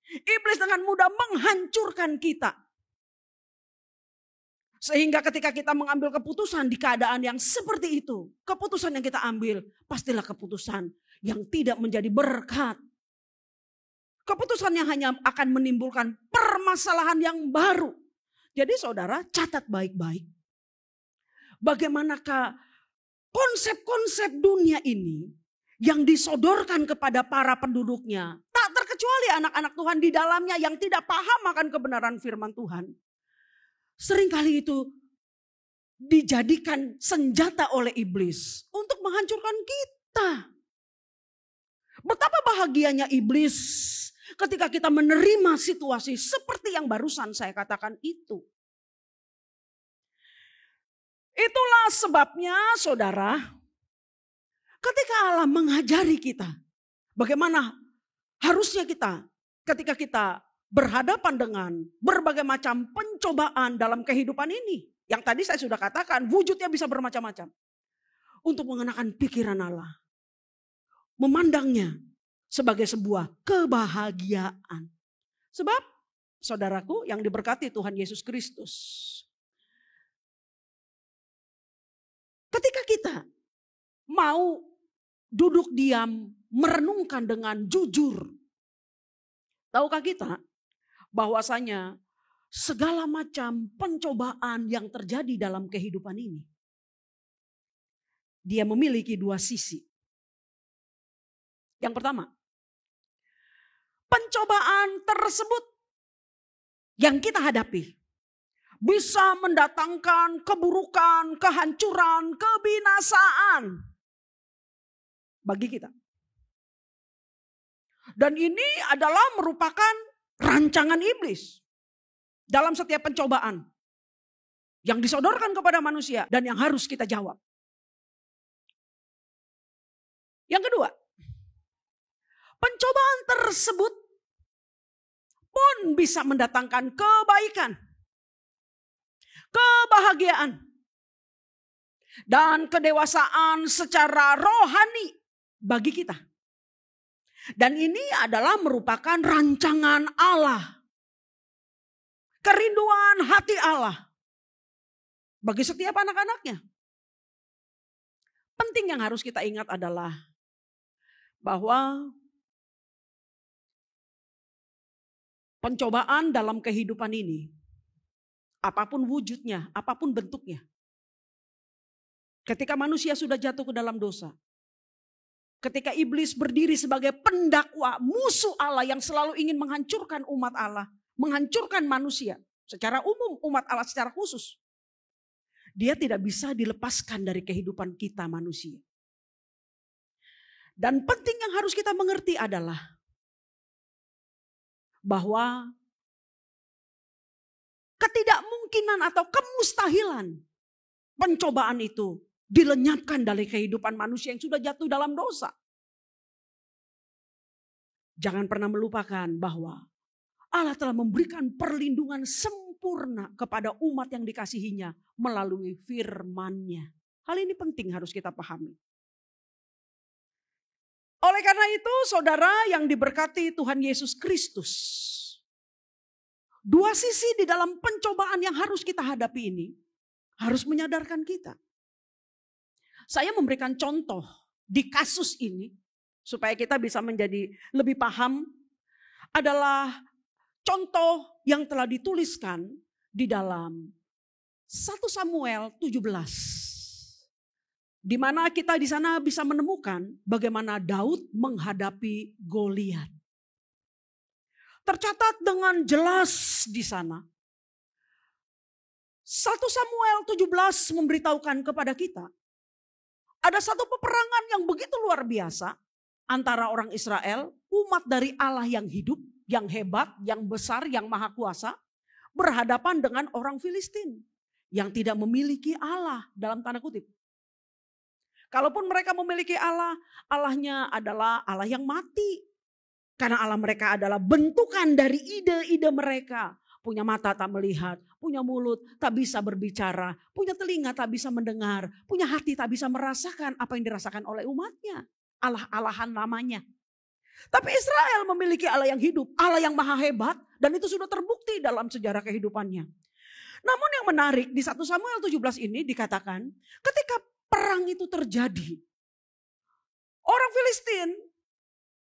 Iblis dengan mudah menghancurkan kita. Sehingga ketika kita mengambil keputusan di keadaan yang seperti itu, keputusan yang kita ambil pastilah keputusan yang tidak menjadi berkat. Keputusan yang hanya akan menimbulkan permasalahan yang baru. Jadi saudara, catat baik-baik. Bagaimanakah konsep-konsep dunia ini yang disodorkan kepada para penduduknya, tak terkecuali anak-anak Tuhan di dalamnya yang tidak paham akan kebenaran firman Tuhan. Seringkali itu dijadikan senjata oleh iblis untuk menghancurkan kita. Betapa bahagianya iblis ketika kita menerima situasi seperti yang barusan saya katakan itu. Itulah sebabnya saudara, ketika Allah mengajari kita bagaimana harusnya kita ketika kita berhadapan dengan berbagai macam pencobaan dalam kehidupan ini. Yang tadi saya sudah katakan wujudnya bisa bermacam-macam. Untuk mengenakan pikiran Allah. Memandangnya sebagai sebuah kebahagiaan. Sebab saudaraku yang diberkati Tuhan Yesus Kristus. Ketika kita mau duduk diam, merenungkan dengan jujur. Tahukah kita bahwasanya segala macam pencobaan yang terjadi dalam kehidupan ini, dia memiliki dua sisi. Yang pertama, pencobaan tersebut yang kita hadapi bisa mendatangkan keburukan, kehancuran, kebinasaan bagi kita. Dan ini adalah merupakan rancangan iblis dalam setiap pencobaan yang disodorkan kepada manusia dan yang harus kita jawab. Yang kedua, pencobaan tersebut pun bisa mendatangkan kebaikan, kebahagiaan, dan kedewasaan secara rohani bagi kita. Dan ini adalah merupakan rancangan Allah. Kerinduan hati Allah bagi setiap anak-anaknya. Penting yang harus kita ingat adalah bahwa pencobaan dalam kehidupan ini, apapun wujudnya, apapun bentuknya, ketika manusia sudah jatuh ke dalam dosa, ketika iblis berdiri sebagai pendakwa musuh Allah yang selalu ingin menghancurkan umat Allah, menghancurkan manusia secara umum, umat Allah secara khusus, dia tidak bisa dilepaskan dari kehidupan kita manusia. Dan penting yang harus kita mengerti adalah bahwa ketidakmungkinan atau kemustahilan pencobaan itu dilenyapkan dari kehidupan manusia yang sudah jatuh dalam dosa. Jangan pernah melupakan bahwa Allah telah memberikan perlindungan sempurna kepada umat yang dikasihinya melalui firman-Nya. Hal ini penting harus kita pahami. Oleh karena itu, saudara yang diberkati Tuhan Yesus Kristus, dua sisi di dalam pencobaan yang harus kita hadapi ini harus menyadarkan kita. Saya memberikan contoh di kasus ini supaya kita bisa menjadi lebih paham, adalah contoh yang telah dituliskan di dalam 1 Samuel 17. Di mana kita di sana bisa menemukan bagaimana Daud menghadapi Goliat. Tercatat dengan jelas di sana. 1 Samuel 17 memberitahukan kepada kita, ada satu peperangan yang begitu luar biasa antara orang Israel, umat dari Allah yang hidup, yang hebat, yang besar, yang maha kuasa, berhadapan dengan orang Filistin yang tidak memiliki Allah dalam tanda kutip. Kalaupun mereka memiliki Allah, Allahnya adalah Allah yang mati. Karena Allah mereka adalah bentukan dari ide-ide mereka. Punya mata tak melihat, punya mulut tak bisa berbicara, punya telinga tak bisa mendengar, punya hati tak bisa merasakan apa yang dirasakan oleh umatnya. Allah-alahan namanya. Tapi Israel memiliki Allah yang hidup, Allah yang maha hebat, dan itu sudah terbukti dalam sejarah kehidupannya. Namun yang menarik di 1 Samuel 17 ini dikatakan ketika perang itu terjadi, orang Filistin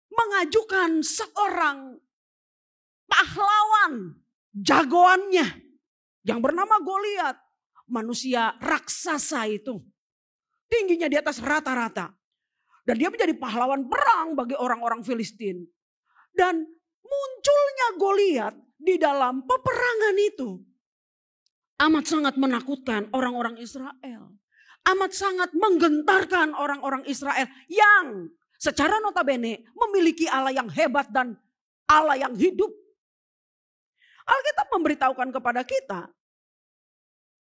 mengajukan seorang pahlawan jagoannya yang bernama Goliat, manusia raksasa itu. Tingginya di atas rata-rata. Dan dia menjadi pahlawan perang bagi orang-orang Filistin. Dan munculnya Goliat di dalam peperangan itu amat sangat menakutkan orang-orang Israel. Amat sangat menggentarkan orang-orang Israel yang secara notabene memiliki Allah yang hebat dan Allah yang hidup. Alkitab memberitahukan kepada kita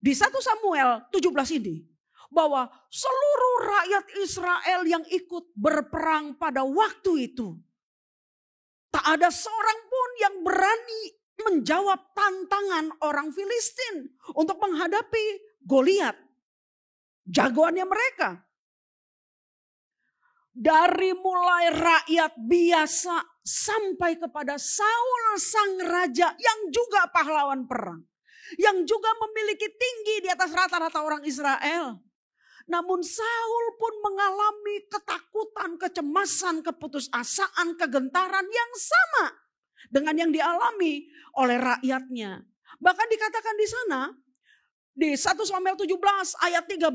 di 1 Samuel 17 ini bahwa seluruh rakyat Israel yang ikut berperang pada waktu itu, tak ada seorang pun yang berani menjawab tantangan orang Filistin untuk menghadapi Goliat, jagoannya mereka. Dari mulai rakyat biasa sampai kepada Saul sang raja yang juga pahlawan perang. Yang juga memiliki tinggi di atas rata-rata orang Israel. Namun Saul pun mengalami ketakutan, kecemasan, keputusasaan, kegentaran yang sama dengan yang dialami oleh rakyatnya. Bahkan dikatakan di sana, di 1 Samuel 17 ayat 13,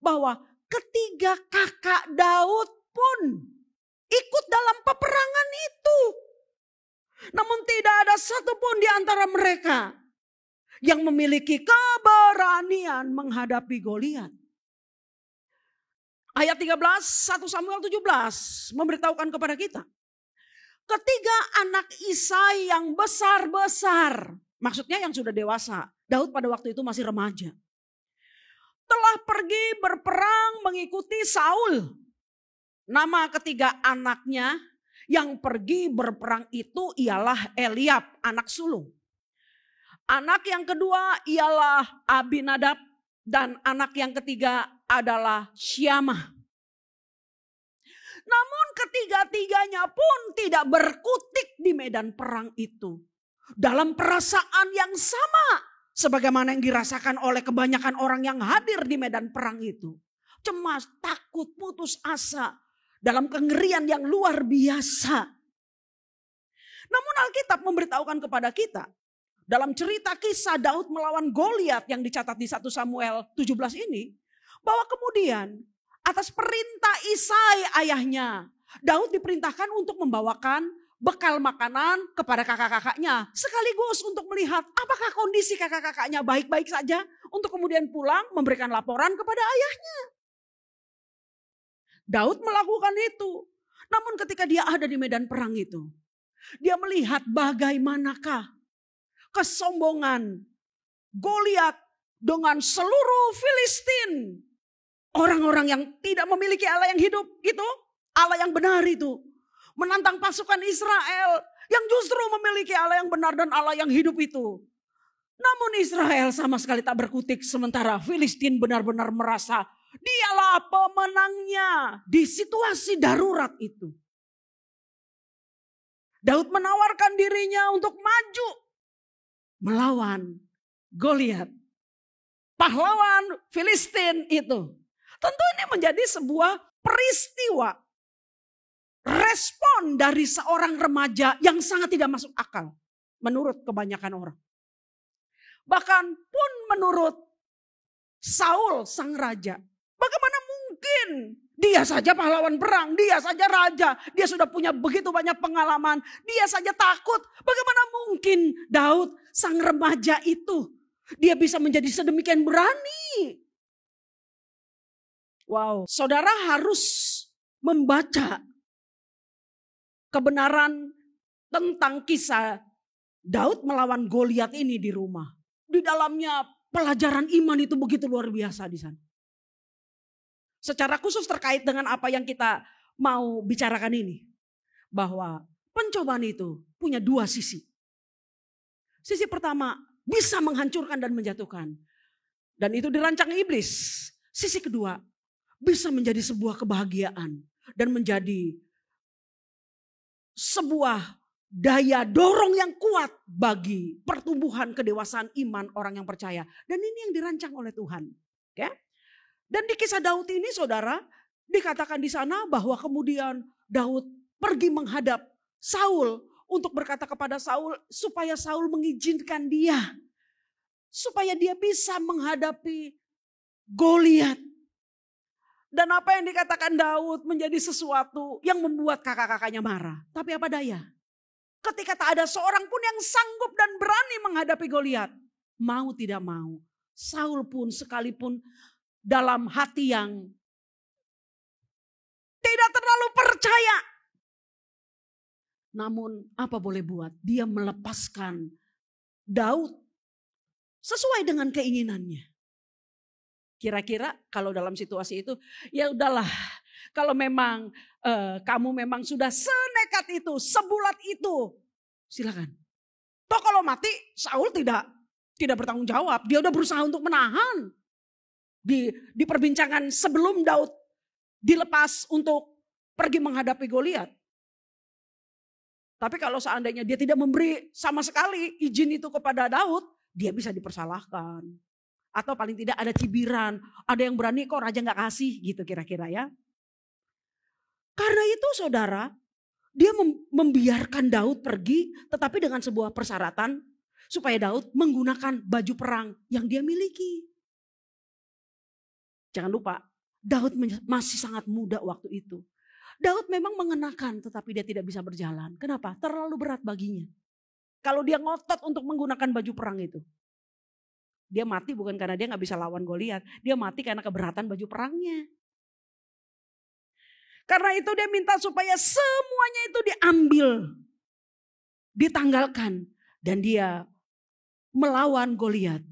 bahwa ketiga kakak Daud pun ikut dalam peperangan itu. Namun tidak ada satupun di antara mereka yang memiliki keberanian menghadapi Goliat. Ayat 13, 1 Samuel 17 memberitahukan kepada kita. Ketiga anak Isai yang besar-besar, maksudnya yang sudah dewasa. Daud pada waktu itu masih remaja. Telah pergi berperang mengikuti Saul. Nama ketiga anaknya yang pergi berperang itu ialah Eliab, anak sulung. Anak yang kedua ialah Abinadab dan anak yang ketiga adalah Syamah. Namun ketiga-tiganya pun tidak berkutik di medan perang itu. Dalam perasaan yang sama sebagaimana yang dirasakan oleh kebanyakan orang yang hadir di medan perang itu. Cemas, takut, putus asa dalam kengerian yang luar biasa. Namun Alkitab memberitahukan kepada kita dalam cerita kisah Daud melawan Goliat yang dicatat di 1 Samuel 17 ini, bahwa kemudian atas perintah Isai ayahnya, Daud diperintahkan untuk membawakan bekal makanan kepada kakak-kakaknya. Sekaligus untuk melihat apakah kondisi kakak-kakaknya baik-baik saja. Untuk kemudian pulang memberikan laporan kepada ayahnya. Daud melakukan itu. Namun ketika dia ada di medan perang itu, dia melihat bagaimanakah kesombongan Goliat dengan seluruh Filistin. Orang-orang yang tidak memiliki Allah yang hidup gitu, Allah yang benar itu. Menantang pasukan Israel yang justru memiliki Allah yang benar dan Allah yang hidup itu. Namun Israel sama sekali tak berkutik, sementara Filistin benar-benar merasa dialah pemenangnya di situasi darurat itu. Daud menawarkan dirinya untuk maju melawan Goliat, pahlawan Filistin itu. Tentu ini menjadi sebuah peristiwa, respon dari seorang remaja yang sangat tidak masuk akal menurut kebanyakan orang. Bahkan pun menurut Saul sang raja, bagaimana mungkin dia saja pahlawan perang, dia saja raja, dia sudah punya begitu banyak pengalaman, dia saja takut. Bagaimana mungkin Daud sang remaja itu dia bisa menjadi sedemikian berani? Wow, saudara harus membaca kebenaran tentang kisah Daud melawan Goliat ini di rumah. Di dalamnya pelajaran iman itu begitu luar biasa di sana. Secara khusus terkait dengan apa yang kita mau bicarakan ini. Bahwa pencobaan itu punya dua sisi. Sisi pertama bisa menghancurkan dan menjatuhkan. Dan itu dirancang iblis. Sisi kedua bisa menjadi sebuah kebahagiaan. Dan menjadi sebuah daya dorong yang kuat bagi pertumbuhan kedewasaan iman orang yang percaya. Dan ini yang dirancang oleh Tuhan. Oke? Dan di kisah Daud ini saudara, dikatakan di sana bahwa kemudian Daud pergi menghadap Saul untuk berkata kepada Saul supaya Saul mengizinkan dia. Supaya dia bisa menghadapi Goliat. Dan apa yang dikatakan Daud menjadi sesuatu yang membuat kakak-kakaknya marah. Tapi apa daya? Ketika tak ada seorang pun yang sanggup dan berani menghadapi Goliat. Mau tidak mau. Saul pun sekalipun dalam hati yang tidak terlalu percaya. Namun apa boleh buat? Dia melepaskan Daud sesuai dengan keinginannya. Kira-kira kalau dalam situasi itu, ya udahlah. Kalau memang kamu memang sudah senekat itu, sebulat itu, silakan. Toh kalau mati, Saul tidak bertanggung jawab. Dia udah berusaha untuk menahan. Di perbincangan sebelum Daud dilepas untuk pergi menghadapi Goliat. Tapi kalau seandainya dia tidak memberi sama sekali izin itu kepada Daud, dia bisa dipersalahkan. Atau paling tidak ada cibiran, ada yang berani kok raja gak kasih gitu kira-kira ya. Karena itu saudara, dia membiarkan Daud pergi tetapi dengan sebuah persyaratan supaya Daud menggunakan baju perang yang dia miliki. Jangan lupa, Daud masih sangat muda waktu itu. Daud memang mengenakan tetapi dia tidak bisa berjalan. Kenapa? Terlalu berat baginya. Kalau dia ngotot untuk menggunakan baju perang itu. Dia mati bukan karena dia gak bisa lawan Goliat. Dia mati karena keberatan baju perangnya. Karena itu dia minta supaya semuanya itu diambil. Ditanggalkan. Dan dia melawan Goliat.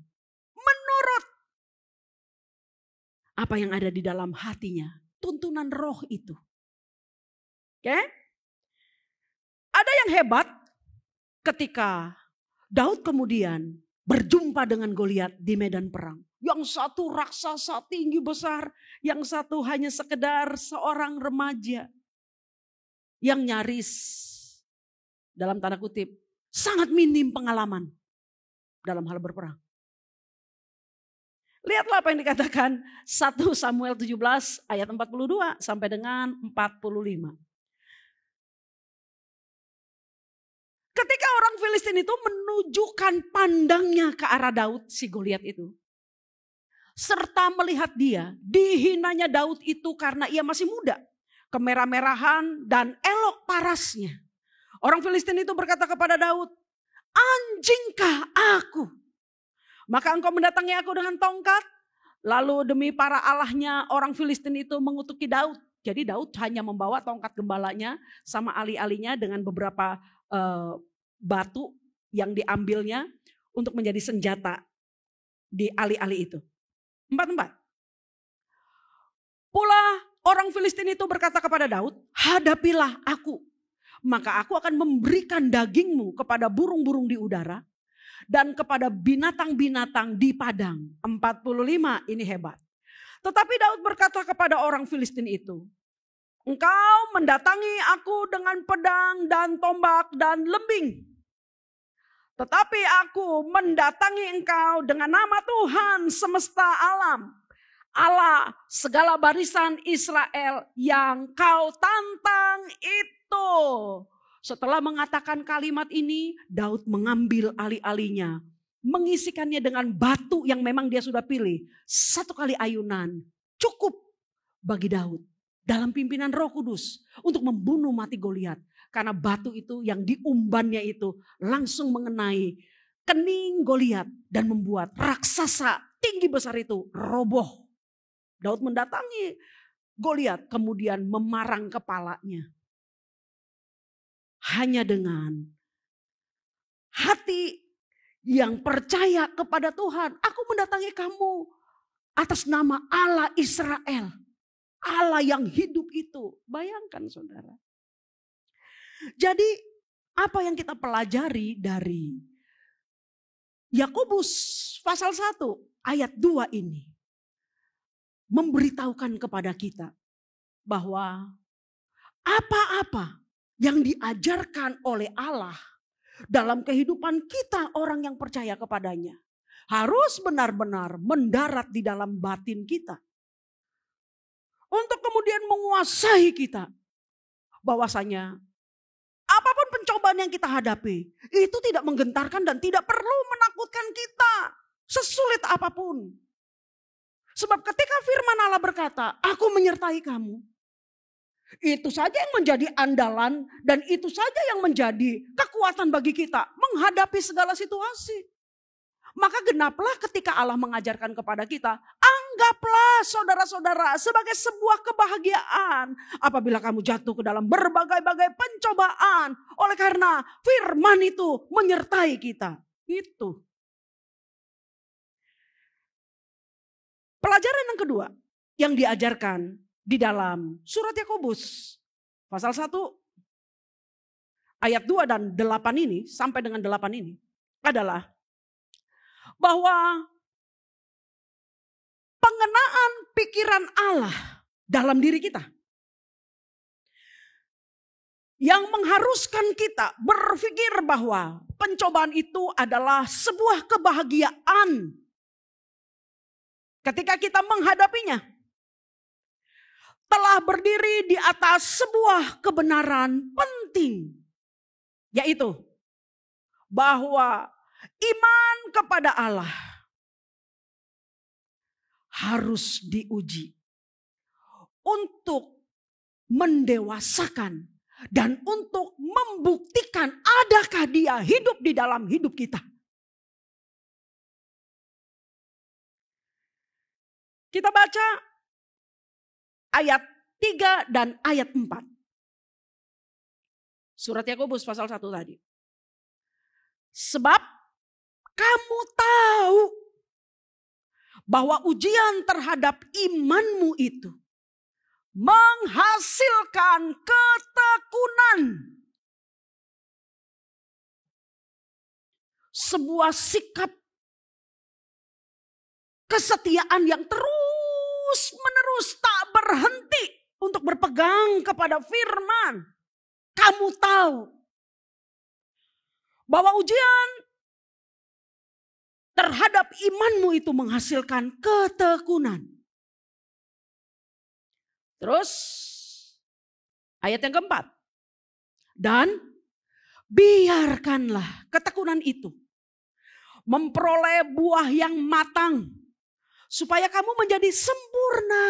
Menurut apa yang ada di dalam hatinya. Tuntunan roh itu. Oke? Ada yang hebat ketika Daud kemudian berjumpa dengan Goliat di medan perang. Yang satu raksasa tinggi besar, yang satu hanya sekedar seorang remaja. yang nyaris dalam tanda kutip sangat minim pengalaman dalam hal berperang. Lihatlah apa yang dikatakan 1 Samuel 17 ayat 42 sampai dengan 45. Ketika orang Filistin itu menunjukkan pandangnya ke arah Daud, si Goliat itu, serta melihat dia, dihinanya Daud itu karena ia masih muda, kemerah-merahan dan elok parasnya. Orang Filistin itu berkata kepada Daud, anjingkah aku? Maka engkau mendatangi aku dengan tongkat. Lalu demi para allahnya orang Filistin itu mengutuki Daud. Jadi Daud hanya membawa tongkat gembalanya sama ali-alinya dengan beberapa batu yang diambilnya untuk menjadi senjata di ali-ali itu. 4. Pula orang Filistin itu berkata kepada Daud, hadapilah aku. Maka aku akan memberikan dagingmu kepada burung-burung di udara dan kepada binatang-binatang di padang. 45, ini hebat. Tetapi Daud berkata kepada orang Filistin itu, engkau mendatangi aku dengan pedang dan tombak dan lembing. Tetapi aku mendatangi engkau dengan nama Tuhan semesta alam, Allah segala barisan Israel yang kau tantang itu. Setelah mengatakan kalimat ini, Daud mengambil ali-alinya, mengisikannya dengan batu yang memang dia sudah pilih. 1 kali ayunan cukup bagi Daud dalam pimpinan Roh Kudus untuk membunuh mati Goliat. Karena batu itu yang diumbannya itu langsung mengenai kening Goliat dan membuat raksasa tinggi besar itu roboh. Daud mendatangi Goliat kemudian memarang kepalanya. Hanya dengan hati yang percaya kepada Tuhan, aku mendatangi kamu atas nama Allah Israel. Allah yang hidup itu. Bayangkan saudara. Jadi apa yang kita pelajari dari Yakobus pasal 1 ayat 2 ini. Memberitahukan kepada kita bahwa apa-apa yang diajarkan oleh Allah dalam kehidupan kita orang yang percaya kepadanya harus benar-benar mendarat di dalam batin kita. Untuk kemudian menguasai kita. Bahwasanya apapun pencobaan yang kita hadapi itu tidak menggentarkan dan tidak perlu menakutkan kita. Sesulit apapun. Sebab ketika firman Allah berkata, aku menyertai kamu. Itu saja yang menjadi andalan dan itu saja yang menjadi kekuatan bagi kita menghadapi segala situasi. Maka genaplah ketika Allah mengajarkan kepada kita, anggaplah saudara-saudara sebagai sebuah kebahagiaan apabila kamu jatuh ke dalam berbagai-bagai pencobaan oleh karena firman itu menyertai kita. Itu. Pelajaran yang kedua yang diajarkan di dalam surat Yakobus pasal 1 ayat 2 dan 8 ini sampai dengan 8 ini adalah bahwa pengenaan pikiran Allah dalam diri kita yang mengharuskan kita berpikir bahwa pencobaan itu adalah sebuah kebahagiaan ketika kita menghadapinya. Telah berdiri di atas sebuah kebenaran penting. Yaitu bahwa iman kepada Allah harus diuji. Untuk mendewasakan dan untuk membuktikan adakah dia hidup di dalam hidup kita. Kita baca ayat 3 dan ayat 4. Surat Yakobus pasal 1 tadi. Sebab kamu tahu bahwa ujian terhadap imanmu itu menghasilkan ketekunan. Sebuah sikap kesetiaan yang terus menerus tak berhenti untuk berpegang kepada firman. kamu tahu bahwa ujian terhadap imanmu itu menghasilkan ketekunan. Terus ayat yang keempat. Dan biarkanlah ketekunan itu memperoleh buah yang matang, supaya kamu menjadi sempurna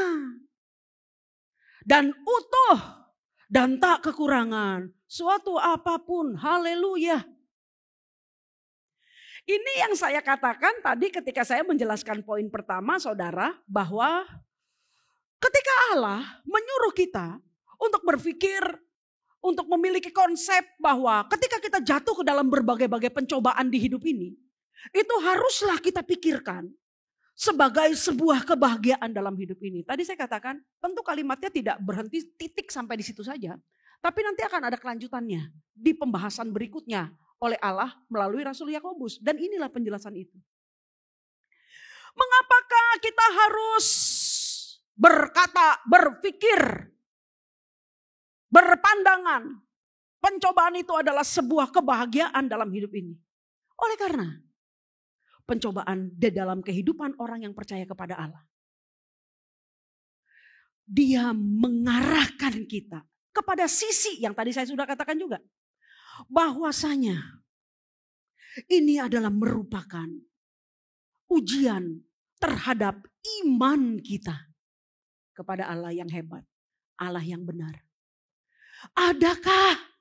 dan utuh dan tak kekurangan suatu apapun. Haleluya. Ini yang saya katakan tadi ketika saya menjelaskan poin pertama, saudara, bahwa ketika Allah menyuruh kita untuk berpikir, untuk memiliki konsep bahwa ketika kita jatuh ke dalam berbagai-bagai pencobaan di hidup ini, itu haruslah kita pikirkan sebagai sebuah kebahagiaan dalam hidup ini. Tadi saya katakan tentu kalimatnya tidak berhenti titik sampai di situ saja. Tapi nanti akan ada kelanjutannya di pembahasan berikutnya oleh Allah melalui Rasul Yakobus. Dan inilah penjelasan itu. Mengapakah kita harus berkata, berpikir, berpandangan pencobaan itu adalah sebuah kebahagiaan dalam hidup ini? Oleh karena pencobaan di dalam kehidupan orang yang percaya kepada Allah, dia mengarahkan kita kepada sisi yang tadi saya sudah katakan juga, bahwasanya ini adalah merupakan ujian terhadap iman kita kepada Allah yang hebat, Allah yang benar. Adakah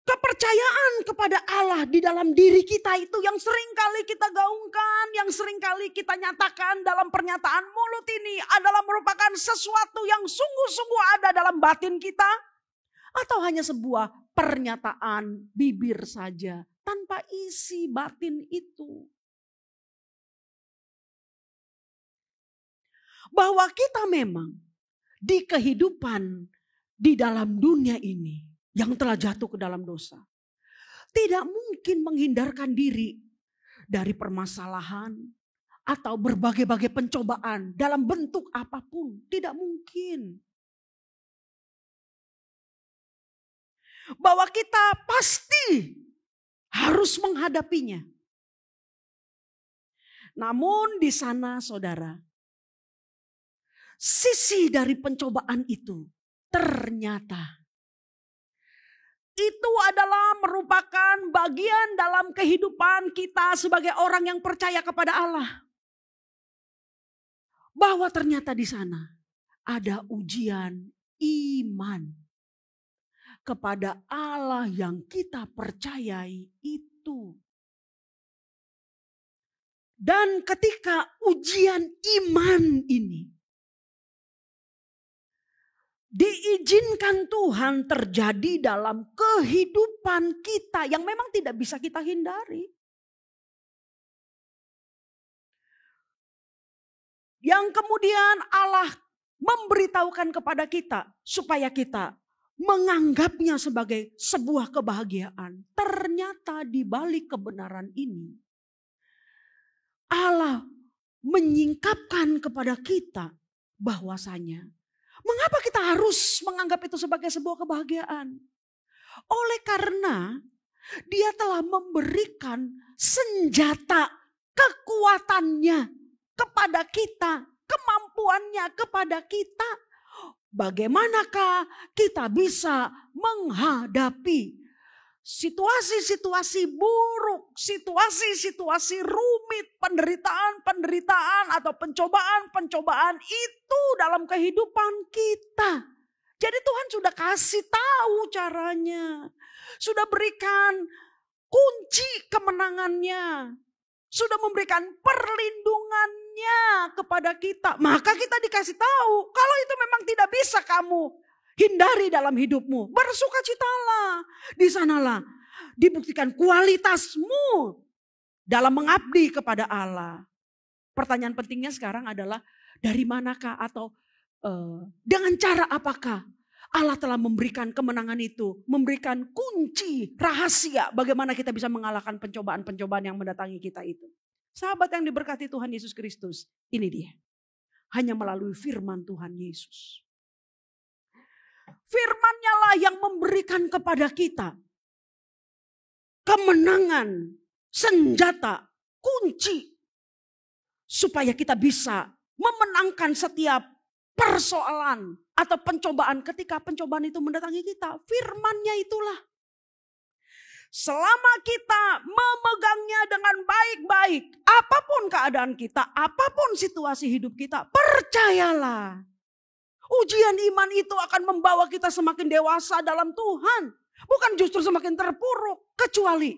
kepercayaan kepada Allah di dalam diri kita itu yang seringkali kita gaungkan, yang seringkali kita nyatakan dalam pernyataan mulut ini adalah merupakan sesuatu yang sungguh-sungguh ada dalam batin kita? Atau hanya sebuah pernyataan bibir saja tanpa isi batin itu? Bahwa kita memang di kehidupan di dalam dunia ini yang telah jatuh ke dalam dosa, tidak mungkin menghindarkan diri dari permasalahan atau berbagai-bagai pencobaan dalam bentuk apapun. Tidak mungkin. Bahwa kita pasti harus menghadapinya. Namun di sana, saudara, sisi dari pencobaan itu ternyata itu adalah merupakan bagian dalam kehidupan kita sebagai orang yang percaya kepada Allah. Bahwa ternyata di sana ada ujian iman kepada Allah yang kita percayai itu. Dan ketika ujian iman ini diizinkan Tuhan terjadi dalam kehidupan kita yang memang tidak bisa kita hindari. Yang kemudian Allah memberitahukan kepada kita supaya kita menganggapnya sebagai sebuah kebahagiaan. Ternyata di balik kebenaran ini Allah menyingkapkan kepada kita bahwasanya mengapa kita harus menganggap itu sebagai sebuah kebahagiaan? Oleh karena Dia telah memberikan senjata kekuatannya kepada kita, kemampuannya kepada kita. Bagaimanakah kita bisa menghadapi situasi-situasi buruk, situasi-situasi rumit, penderitaan-penderitaan atau pencobaan-pencobaan itu dalam kehidupan kita. Jadi Tuhan sudah kasih tahu caranya. Sudah berikan kunci kemenangannya. Sudah memberikan perlindungannya kepada kita. Maka kita dikasih tahu kalau itu memang tidak bisa kamu hindari dalam hidupmu. Bersukacitalah. Di sanalah dibuktikan kualitasmu dalam mengabdi kepada Allah. Pertanyaan pentingnya sekarang adalah dari manakah atau dengan cara apakah Allah telah memberikan kemenangan itu. Memberikan kunci rahasia bagaimana kita bisa mengalahkan pencobaan-pencobaan yang mendatangi kita itu. Sahabat yang diberkati Tuhan Yesus Kristus, ini dia. Hanya melalui firman Tuhan Yesus. Firman-Nya lah yang memberikan kepada kita kemenangan, senjata, kunci. Supaya kita bisa memenangkan setiap persoalan atau pencobaan ketika pencobaan itu mendatangi kita. Firman-Nya itulah. Selama kita memegangnya dengan baik-baik, apapun keadaan kita, apapun situasi hidup kita, percayalah. Ujian iman itu akan membawa kita semakin dewasa dalam Tuhan. Bukan justru semakin terpuruk. Kecuali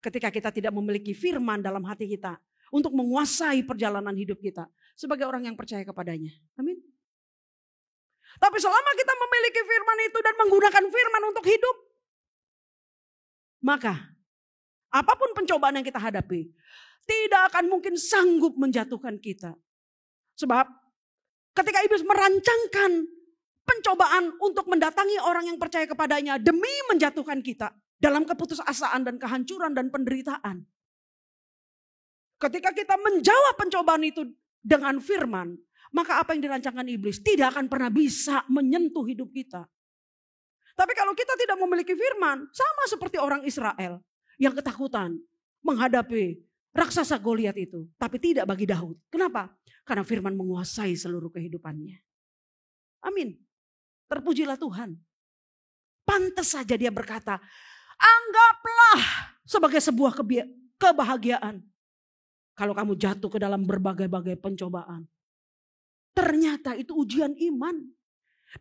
ketika kita tidak memiliki firman dalam hati kita untuk menguasai perjalanan hidup kita sebagai orang yang percaya kepadanya. Amin. Tapi selama kita memiliki firman itu dan menggunakan firman untuk hidup, maka apapun pencobaan yang kita hadapi tidak akan mungkin sanggup menjatuhkan kita. Sebab ketika iblis merancangkan pencobaan untuk mendatangi orang yang percaya kepadanya demi menjatuhkan kita dalam keputusasaan dan kehancuran dan penderitaan. Ketika kita menjawab pencobaan itu dengan firman, maka apa yang dirancangkan iblis tidak akan pernah bisa menyentuh hidup kita. Tapi kalau kita tidak memiliki firman, sama seperti orang Israel yang ketakutan menghadapi raksasa Goliat itu, tapi tidak bagi Daud. Kenapa? Karena firman menguasai seluruh kehidupannya. Amin. Terpujilah Tuhan. Pantas saja dia berkata, anggaplah sebagai sebuah kebahagiaan kalau kamu jatuh ke dalam berbagai-bagai pencobaan. Ternyata itu ujian iman.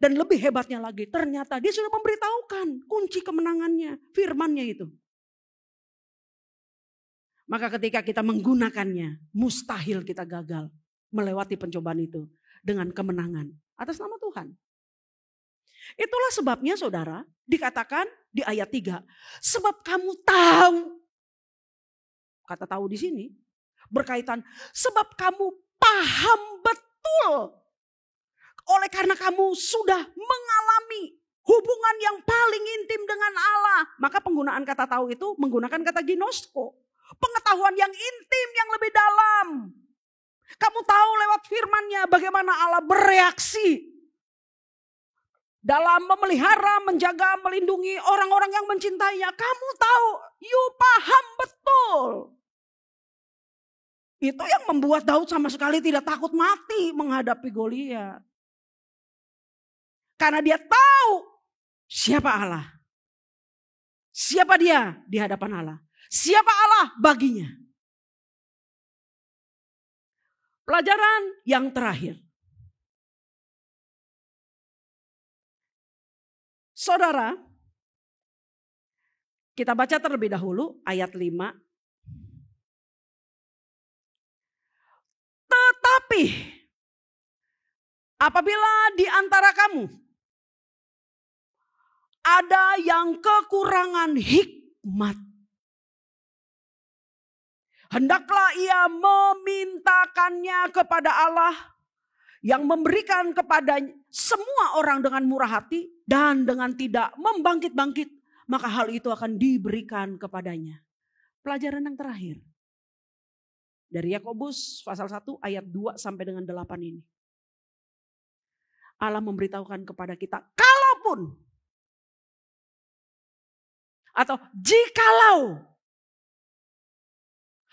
Dan lebih hebatnya lagi, ternyata dia sudah memberitahukan kunci kemenangannya, firman-Nya itu. Maka ketika kita menggunakannya, mustahil kita gagal melewati pencobaan itu dengan kemenangan atas nama Tuhan. Itulah sebabnya saudara, dikatakan di ayat 3, sebab kamu tahu. Kata tahu di sini berkaitan sebab kamu paham betul. Oleh karena kamu sudah mengalami hubungan yang paling intim dengan Allah. Maka penggunaan kata tahu itu menggunakan kata ginosko. Pengetahuan yang intim, yang lebih dalam. Kamu tahu lewat firman-Nya bagaimana Allah bereaksi. Dalam memelihara, menjaga, melindungi orang-orang yang mencintainya. Kamu tahu, you paham betul. Itu yang membuat Daud sama sekali tidak takut mati menghadapi Goliat. Karena dia tahu siapa Allah. Siapa dia di hadapan Allah. Siapa Allah baginya. Pelajaran yang terakhir. Saudara, kita baca terlebih dahulu ayat 5. Tetapi apabila di antara kamu ada yang kekurangan hikmat, hendaklah ia memintakannya kepada Allah yang memberikan kepada semua orang dengan murah hati dan dengan tidak membangkit-bangkit, maka hal itu akan diberikan kepadanya. Pelajaran yang terakhir dari Yakobus pasal 1 ayat 2 sampai dengan 8 ini. Allah memberitahukan kepada kita, kalaupun atau jikalau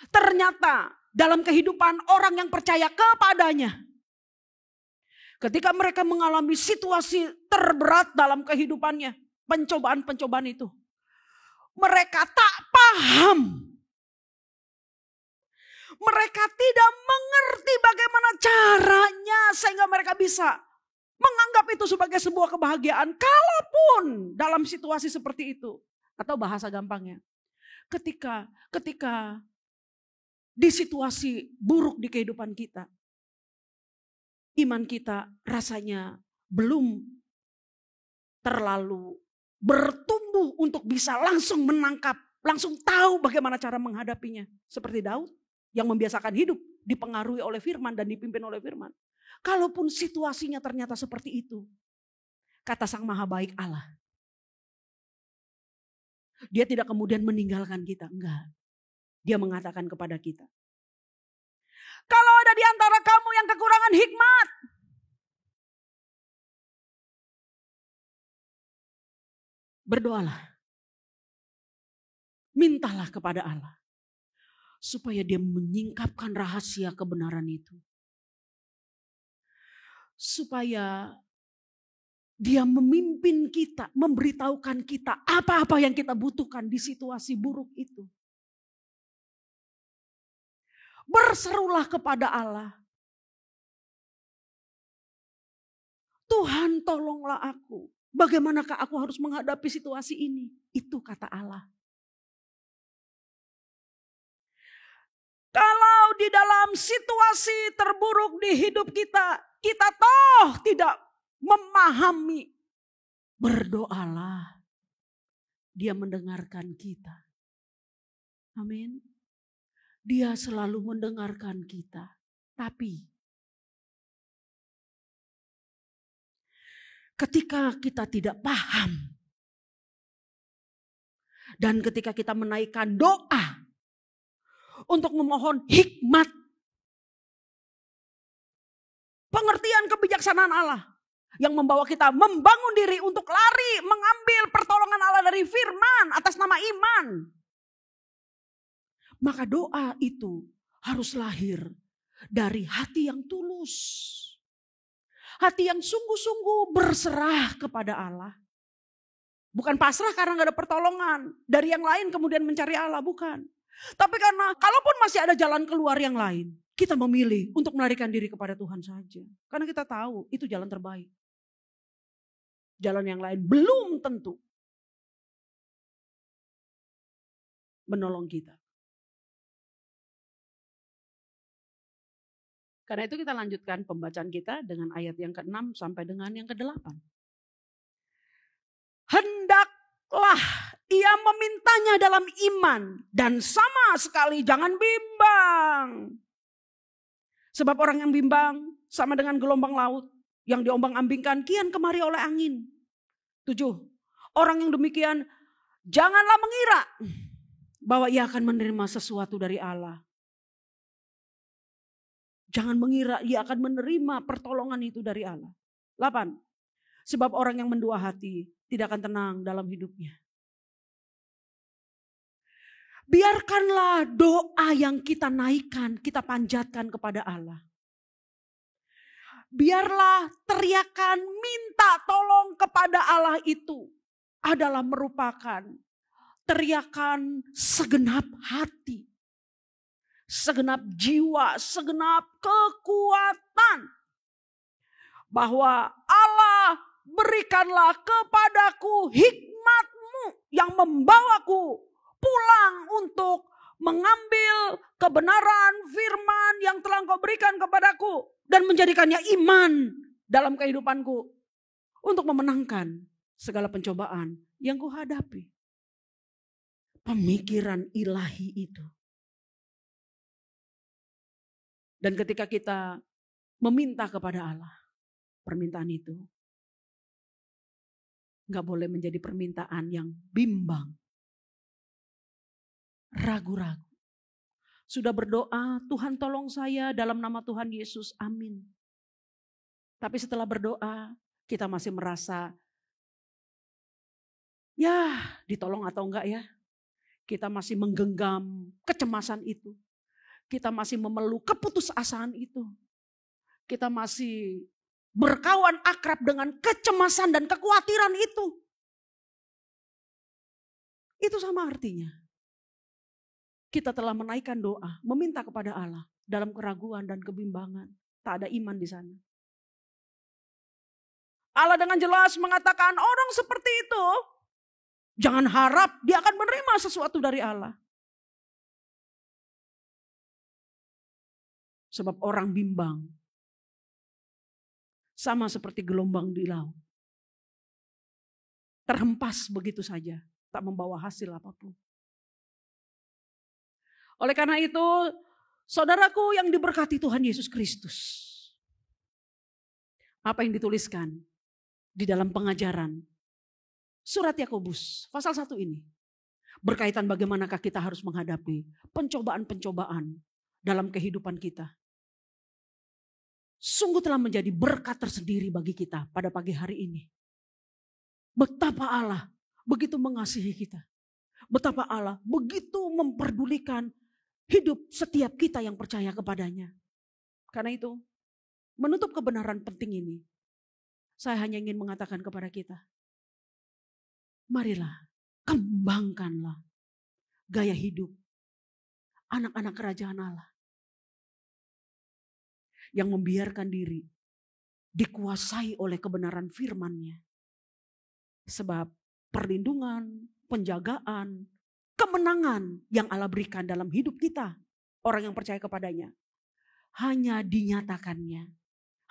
ternyata dalam kehidupan orang yang percaya kepadanya, ketika mereka mengalami situasi terberat dalam kehidupannya, pencobaan-pencobaan itu, mereka tak paham. Mereka tidak mengerti bagaimana caranya sehingga mereka bisa menganggap itu sebagai sebuah kebahagiaan. Kalaupun dalam situasi seperti itu. Atau bahasa gampangnya, ketika di situasi buruk di kehidupan kita, iman kita rasanya belum terlalu bertumbuh untuk bisa langsung menangkap, langsung tahu bagaimana cara menghadapinya. Seperti Daud yang membiasakan hidup dipengaruhi oleh firman dan dipimpin oleh firman. Kalaupun situasinya ternyata seperti itu, kata Sang Maha Baik Allah, Dia tidak kemudian meninggalkan kita, enggak. Dia mengatakan kepada kita, kalau ada di antara kamu yang kekurangan hikmat, Berdoalah. Mintalah kepada Allah. Supaya dia menyingkapkan rahasia kebenaran itu. Supaya dia memimpin kita, memberitahukan kita apa-apa yang kita butuhkan di situasi buruk itu. Berserulah kepada Allah. Tuhan, tolonglah aku. Bagaimanakah aku harus menghadapi situasi ini? Itu kata Allah. Kalau di dalam situasi terburuk di hidup kita, kita toh tidak memahami. Berdoalah. Dia mendengarkan kita. Amin. Dia selalu mendengarkan kita. Tapi ketika kita tidak paham dan ketika kita menaikkan doa untuk memohon hikmat, pengertian kebijaksanaan Allah yang membawa kita membangun diri untuk lari mengambil pertolongan Allah dari firman atas nama iman. Maka doa itu harus lahir dari hati yang tulus. Hati yang sungguh-sungguh berserah kepada Allah. Bukan pasrah karena gak ada pertolongan. Dari yang lain kemudian mencari Allah, bukan. Tapi karena kalaupun masih ada jalan keluar yang lain, kita memilih untuk melarikan diri kepada Tuhan saja. Karena kita tahu itu jalan terbaik. Jalan yang lain belum tentu menolong kita. Karena itu kita lanjutkan pembacaan kita dengan ayat yang ke-6 sampai dengan yang ke-8. Hendaklah ia memintanya dalam iman dan sama sekali jangan bimbang. Sebab orang yang bimbang sama dengan gelombang laut yang diombang-ambingkan kian kemari oleh angin. 7. Orang yang demikian janganlah mengira bahwa ia akan menerima sesuatu dari Allah. Jangan mengira ia akan menerima pertolongan itu dari Allah. 8. Sebab orang yang mendua hati tidak akan tenang dalam hidupnya. Biarkanlah doa yang kita naikkan, kita panjatkan kepada Allah. Biarlah teriakan minta tolong kepada Allah itu adalah merupakan teriakan segenap hati. Segenap jiwa, segenap kekuatan. Bahwa Allah berikanlah kepadaku hikmat-Mu yang membawaku pulang untuk mengambil kebenaran firman yang telah Engkau berikan kepadaku. Dan menjadikannya iman dalam kehidupanku. Untuk memenangkan segala pencobaan yang kuhadapi. Pemikiran ilahi itu. Dan ketika kita meminta kepada Allah, permintaan itu gak boleh menjadi permintaan yang bimbang, ragu-ragu. Sudah berdoa, Tuhan tolong saya dalam nama Tuhan Yesus, amin. Tapi setelah berdoa, kita masih merasa, ya ditolong atau enggak ya. Kita masih menggenggam kecemasan itu. Kita masih memeluk keputusasaan itu. Kita masih berkawan akrab dengan kecemasan dan kekhawatiran itu. Itu sama artinya. Kita telah menaikkan doa, meminta kepada Allah dalam keraguan dan kebimbangan. Tak ada iman di sana. Allah dengan jelas mengatakan orang seperti itu, jangan harap dia akan menerima sesuatu dari Allah. Sebab orang bimbang sama seperti gelombang di laut. Terhempas begitu saja, tak membawa hasil apapun. Oleh karena itu, saudaraku yang diberkati Tuhan Yesus Kristus. Apa yang dituliskan di dalam pengajaran surat Yakobus pasal 1 ini. Berkaitan bagaimanakah kita harus menghadapi pencobaan-pencobaan dalam kehidupan kita. Sungguh telah menjadi berkat tersendiri bagi kita pada pagi hari ini. Betapa Allah begitu mengasihi kita. Betapa Allah begitu memperdulikan hidup setiap kita yang percaya kepadanya. Karena itu, menutup kebenaran penting ini, saya hanya ingin mengatakan kepada kita, marilah kembangkanlah gaya hidup anak-anak kerajaan Allah yang membiarkan diri dikuasai oleh kebenaran firman-Nya. Sebab perlindungan, penjagaan, kemenangan yang Allah berikan dalam hidup kita, orang yang percaya kepadanya, hanya dinyatakannya,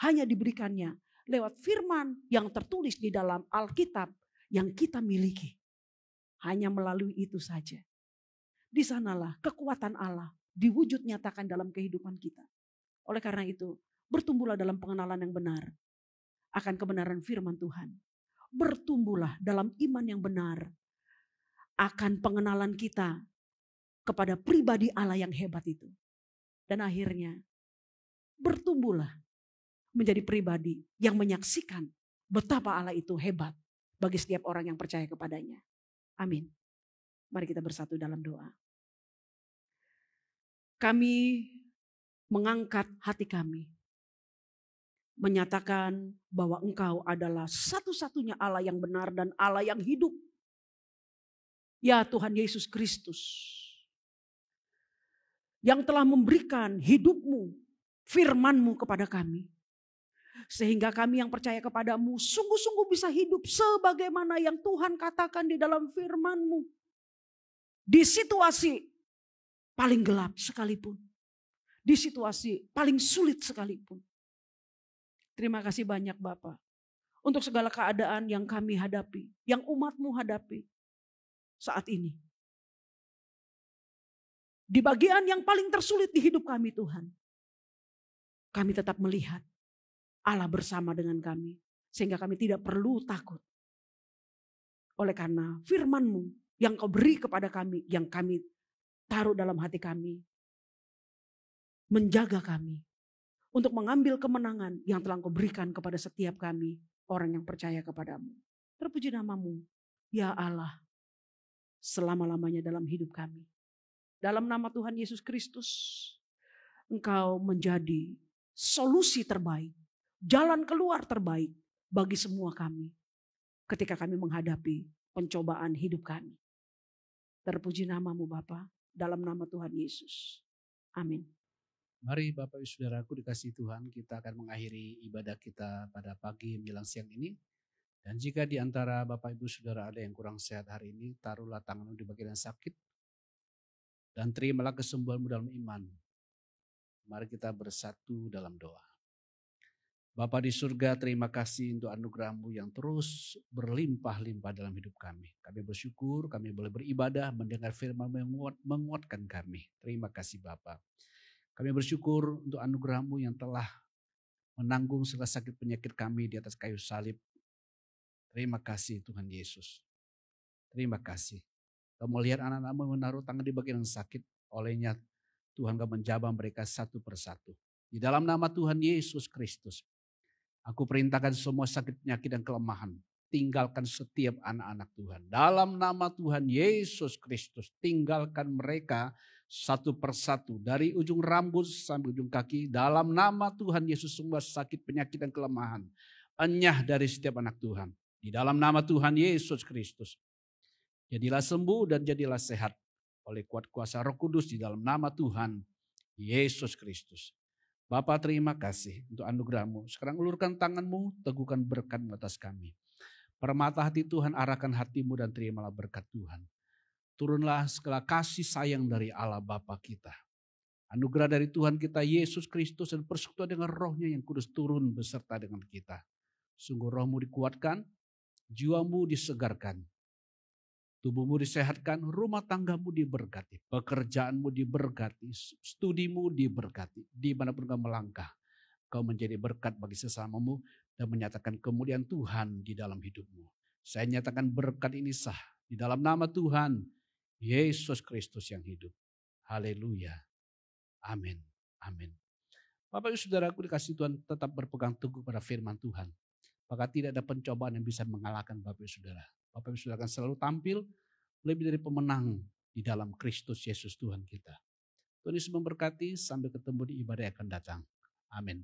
hanya diberikannya lewat firman yang tertulis di dalam Alkitab yang kita miliki. Hanya melalui itu saja. Di sanalah kekuatan Allah diwujud nyatakan dalam kehidupan kita. Oleh karena itu, bertumbuhlah dalam pengenalan yang benar akan kebenaran firman Tuhan. Bertumbuhlah dalam iman yang benar akan pengenalan kita kepada pribadi Allah yang hebat itu. Dan akhirnya bertumbuhlah menjadi pribadi yang menyaksikan betapa Allah itu hebat bagi setiap orang yang percaya kepadanya. Amin. Mari kita bersatu dalam doa. Kami mengangkat hati kami, menyatakan bahwa Engkau adalah satu-satunya Allah yang benar dan Allah yang hidup. Ya Tuhan Yesus Kristus, yang telah memberikan hidupmu, firman-Mu kepada kami. Sehingga kami yang percaya kepadamu sungguh-sungguh bisa hidup sebagaimana yang Tuhan katakan di dalam firman-Mu. Di situasi paling gelap sekalipun. Di situasi paling sulit sekalipun. Terima kasih banyak Bapak. Untuk segala keadaan yang kami hadapi. Yang umat-Mu hadapi saat ini. Di bagian yang paling tersulit di hidup kami Tuhan. Kami tetap melihat Allah bersama dengan kami. Sehingga kami tidak perlu takut. Oleh karena firman-Mu yang Kau beri kepada kami. Yang kami taruh dalam hati kami. Menjaga kami. Untuk mengambil kemenangan yang telah Kau berikan kepada setiap kami. Orang yang percaya kepadamu. Terpuji nama-Mu. Ya Allah. Selama-lamanya dalam hidup kami. Dalam nama Tuhan Yesus Kristus. Engkau menjadi solusi terbaik. Jalan keluar terbaik. Bagi semua kami. Ketika kami menghadapi pencobaan hidup kami. Terpuji nama-Mu Bapa. Dalam nama Tuhan Yesus. Amin. Mari Bapak Ibu Saudaraku dikasihi Tuhan, kita akan mengakhiri ibadah kita pada pagi menjelang siang ini. Dan jika di antara Bapak Ibu Saudara ada yang kurang sehat hari ini, taruhlah tanganmu di bagian yang sakit. Dan terimalah kesembuhanmu dalam iman. Mari kita bersatu dalam doa. Bapa di surga, terima kasih untuk anugerah-Mu yang terus berlimpah-limpah dalam hidup kami. Kami bersyukur, kami boleh beribadah, mendengar firman-Mu yang menguatkan kami. Terima kasih Bapa. Kami bersyukur untuk anugerah-Mu yang telah menanggung segala sakit penyakit kami di atas kayu salib. Terima kasih Tuhan Yesus. Terima kasih. Kau melihat anak-anak-Mu menaruh tangan di bagian yang sakit. Olehnya Tuhan Kau menjamah mereka satu persatu. Di dalam nama Tuhan Yesus Kristus. Aku perintahkan semua sakit penyakit dan kelemahan. Tinggalkan setiap anak-anak Tuhan. Dalam nama Tuhan Yesus Kristus. Tinggalkan mereka satu persatu dari ujung rambut sampai ujung kaki. Dalam nama Tuhan Yesus semua sakit penyakit dan kelemahan. Enyah dari setiap anak Tuhan. Di dalam nama Tuhan Yesus Kristus. Jadilah sembuh dan jadilah sehat. Oleh kuat kuasa Roh Kudus di dalam nama Tuhan Yesus Kristus. Bapa terima kasih untuk anugerah-Mu. Sekarang ulurkan tangan-Mu, teguhkan berkat-Mu atas kami. Permata hati Tuhan, arahkan hati-Mu dan terimalah berkat Tuhan. Turunlah segala kasih sayang dari Allah Bapa kita. Anugerah dari Tuhan kita Yesus Kristus dan persekutuan dengan Roh-Nya yang kudus turun beserta dengan kita. Sungguh Roh-Mu dikuatkan, jiwa-Mu disegarkan. Tubuhmu disehatkan, rumah tanggamu diberkati, pekerjaanmu diberkati, studimu diberkati. Dimanapun kau melangkah, kau menjadi berkat bagi sesamamu dan menyatakan kemuliaan Tuhan di dalam hidupmu. Saya nyatakan berkat ini sah di dalam nama Tuhan Yesus Kristus yang hidup. Haleluya. Amin. Amin. Bapak Ibu Saudaraku dikasih Tuhan, tetap berpegang teguh pada firman Tuhan. Maka tidak ada pencobaan yang bisa mengalahkan Bapak Ibu Saudara. Bapak Ibu Saudara akan selalu tampil lebih dari pemenang di dalam Kristus Yesus Tuhan kita. Tuhan Yesus memberkati, sampai ketemu di ibadah yang akan datang. Amin.